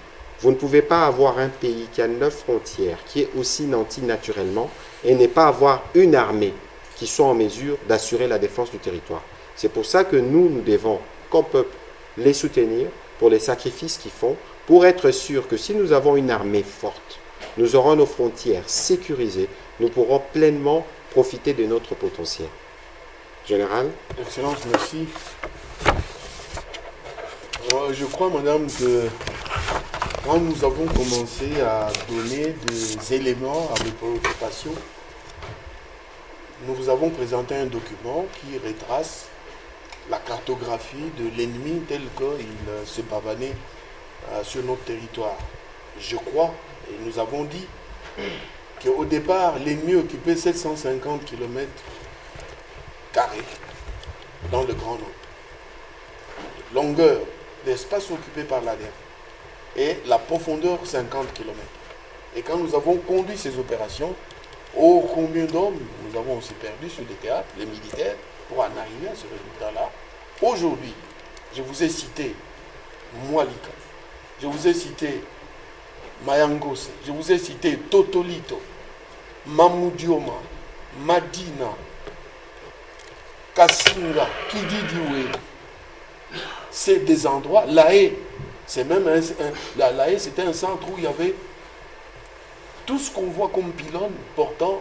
Speaker 1: Vous ne pouvez pas avoir un pays qui a 9 frontières, qui est aussi nanti naturellement, et ne pas avoir une armée qui soit en mesure d'assurer la défense du territoire. C'est pour ça que nous devons, comme peuple, les soutenir pour les sacrifices qu'ils font, pour être sûr que si nous avons une armée forte, nous aurons nos frontières sécurisées, nous pourrons pleinement profiter de notre potentiel. Général.
Speaker 8: Excellence, merci. Je crois, madame, que quand nous avons commencé à donner des éléments à mes préoccupations, nous vous avons présenté un document qui retrace la cartographie de l'ennemi tel qu'il se pavanait sur notre territoire. Je crois, et nous avons dit, qu'au départ, l'ennemi occupait 750 km carrés dans le Grand Nord. Longueur d'espace occupé par l'ADF et la profondeur 50 km. Et quand nous avons conduit ces opérations, combien d'hommes nous avons aussi perdu sur les théâtres, les militaires, pour en arriver à ce résultat-là. Aujourd'hui, je vous ai cité Mwalika, je vous ai cité Mayangose, je vous ai cité Totolito, Mamoudioma, Madina, Kassinga, Kididiwe. C'est des endroits, La Haye, c'est même La Haye, c'était un centre où il y avait tout ce qu'on voit comme pylône portant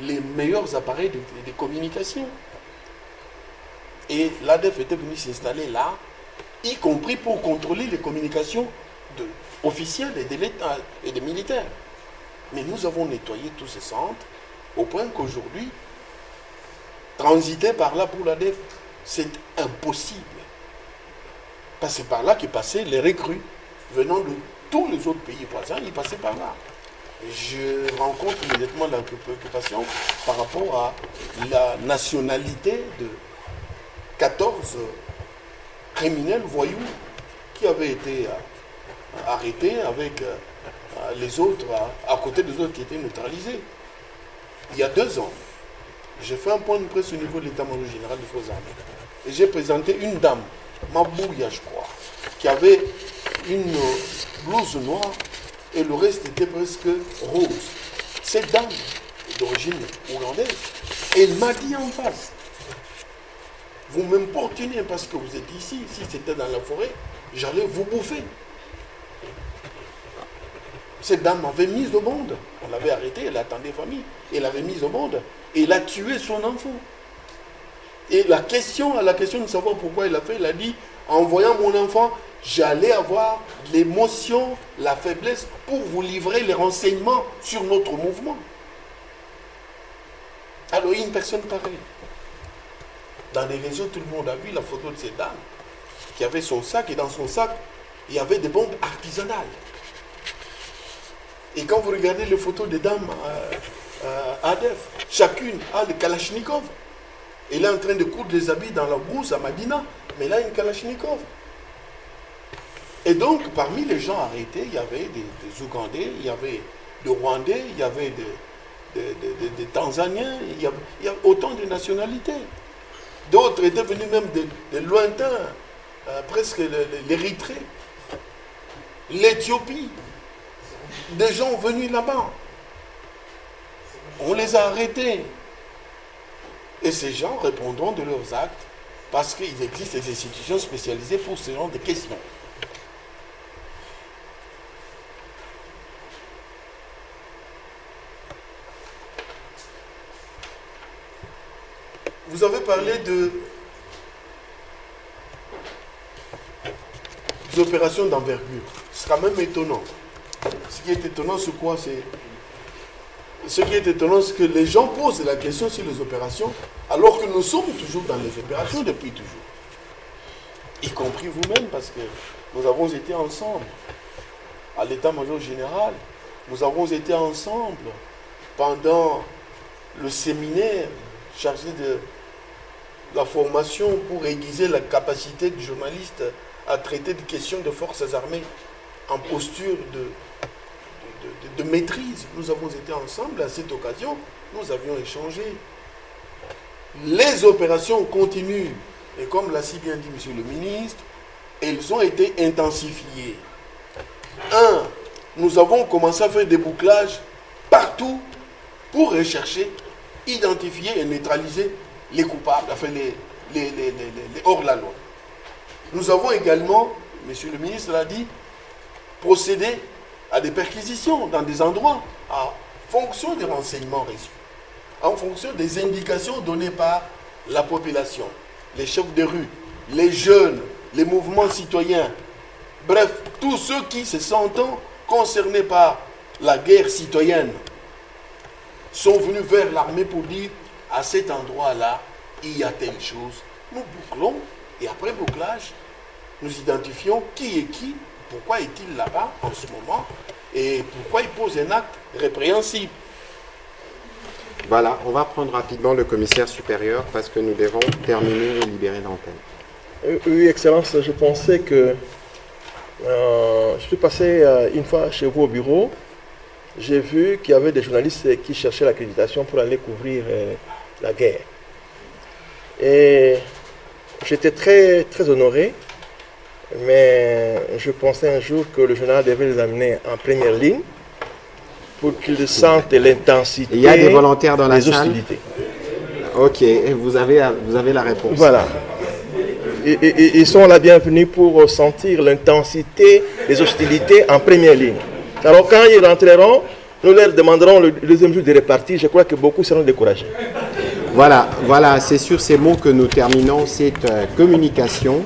Speaker 8: les meilleurs appareils de communication. Et l'ADF était venu s'installer là, y compris pour contrôler les communications officielles et de l'État et des militaires. Mais nous avons nettoyé tous ces centres au point qu'aujourd'hui, transiter par là pour l'ADF, c'est impossible. Parce que c'est par là qu'est passé les recrues venant de tous les autres pays voisins, ils passaient par là. Je rencontre immédiatement la préoccupation par rapport à la nationalité de 14 criminels voyous qui avaient été arrêtés avec les autres, à côté des autres qui étaient neutralisés. Il y a 2 ans, j'ai fait un point de presse au niveau de l'état-major général des forces armées. Et j'ai présenté une dame, Mabouya je crois, qui avait une blouse noire et le reste était presque rose. Cette dame est d'origine ougandaise. Et elle m'a dit en face, vous m'importunez parce que vous êtes ici, si c'était dans la forêt, j'allais vous bouffer. Cette dame m'avait mise au monde. On l'avait arrêtée, elle attendait famille. Elle l'avait mise au monde. Et elle a tué son enfant. Et à la question de savoir pourquoi elle a fait, elle a dit, en voyant mon enfant j'allais avoir l'émotion, la faiblesse pour vous livrer les renseignements sur notre mouvement. Alors, il y a une personne pareille. Dans les réseaux, tout le monde a vu la photo de cette dame qui avait son sac, et dans son sac, il y avait des bombes artisanales. Et quand vous regardez les photos des dames ADEF, chacune a des Kalachnikov. Elle est en train de coudre des habits dans la brousse à Madina, mais là, il y a une Kalachnikov. Et donc, parmi les gens arrêtés, il y avait des Ougandais, il y avait des Rwandais, il y avait des Tanzaniens, il y a autant de nationalités. D'autres étaient venus même de lointains, presque l'Érythrée, l'Éthiopie. Des gens venus là-bas. On les a arrêtés. Et ces gens répondront de leurs actes parce qu'il existe des institutions spécialisées pour ce genre de questions. Vous avez parlé des opérations d'envergure. C'est quand même étonnant. Ce qui est étonnant, c'est quoi? Ce qui est étonnant, c'est que les gens posent la question sur les opérations, alors que nous sommes toujours dans les opérations depuis toujours. Y compris vous-même, parce que nous avons été ensemble à l'état-major général. Nous avons été ensemble pendant le séminaire chargé de la formation pour aiguiser la capacité du journaliste à traiter des questions de forces armées en posture de maîtrise. Nous avons été ensemble à cette occasion, nous avions échangé. Les opérations continuent, et comme l'a si bien dit Monsieur le ministre, elles ont été intensifiées. Nous avons commencé à faire des bouclages partout pour rechercher, identifier et neutraliser les coupables, enfin les hors-la-loi. Nous avons également, Monsieur le ministre l'a dit, procédé à des perquisitions dans des endroits en fonction des renseignements reçus, en fonction des indications données par la population, les chefs de rue, les jeunes, les mouvements citoyens, bref, tous ceux qui se sentent concernés par la guerre citoyenne sont venus vers l'armée pour dire à cet endroit-là, il y a telle chose. Nous bouclons et après bouclage, nous identifions qui est qui, pourquoi est-il là-bas en ce moment et pourquoi il pose un acte répréhensible.
Speaker 1: Voilà, on va prendre rapidement le commissaire supérieur parce que nous devons terminer et libérer l'antenne.
Speaker 3: Oui, Excellence, je pensais que je suis passé une fois chez vous au bureau. J'ai vu qu'il y avait des journalistes qui cherchaient l'accréditation pour aller couvrir la guerre. Et j'étais très, très honoré, mais je pensais un jour que le journal devait les amener en première ligne pour qu'ils sentent l'intensité.
Speaker 1: Il y a des volontaires dans la
Speaker 3: des
Speaker 1: salle.
Speaker 3: hostilités.
Speaker 1: Ok, vous avez la réponse.
Speaker 3: Voilà. Ils sont la bienvenue pour sentir l'intensité des hostilités en première ligne. Alors quand ils rentreront, nous leur demanderons le deuxième jour de répartir. Je crois que beaucoup seront découragés.
Speaker 1: Voilà, c'est sur ces mots que nous terminons cette communication.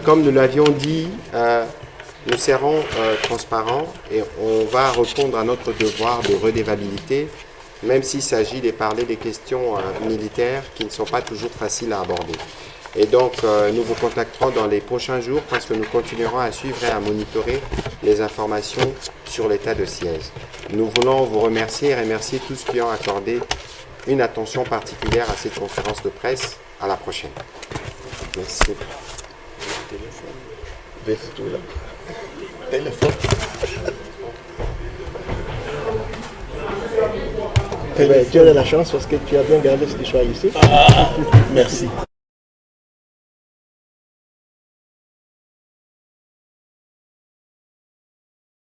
Speaker 1: Comme nous l'avions dit, nous serons transparents et on va répondre à notre devoir de redevabilité, même s'il s'agit de parler des questions militaires qui ne sont pas toujours faciles à aborder. Et donc, nous vous contacterons dans les prochains jours parce que nous continuerons à suivre et à monitorer les informations sur l'état de siège. Nous voulons vous remercier et remercier tous ceux qui ont accordé une attention particulière à cette conférence de presse. À la prochaine. Merci.
Speaker 3: Tu as de la chance parce que tu as bien gardé ce que tu sois ici. Merci.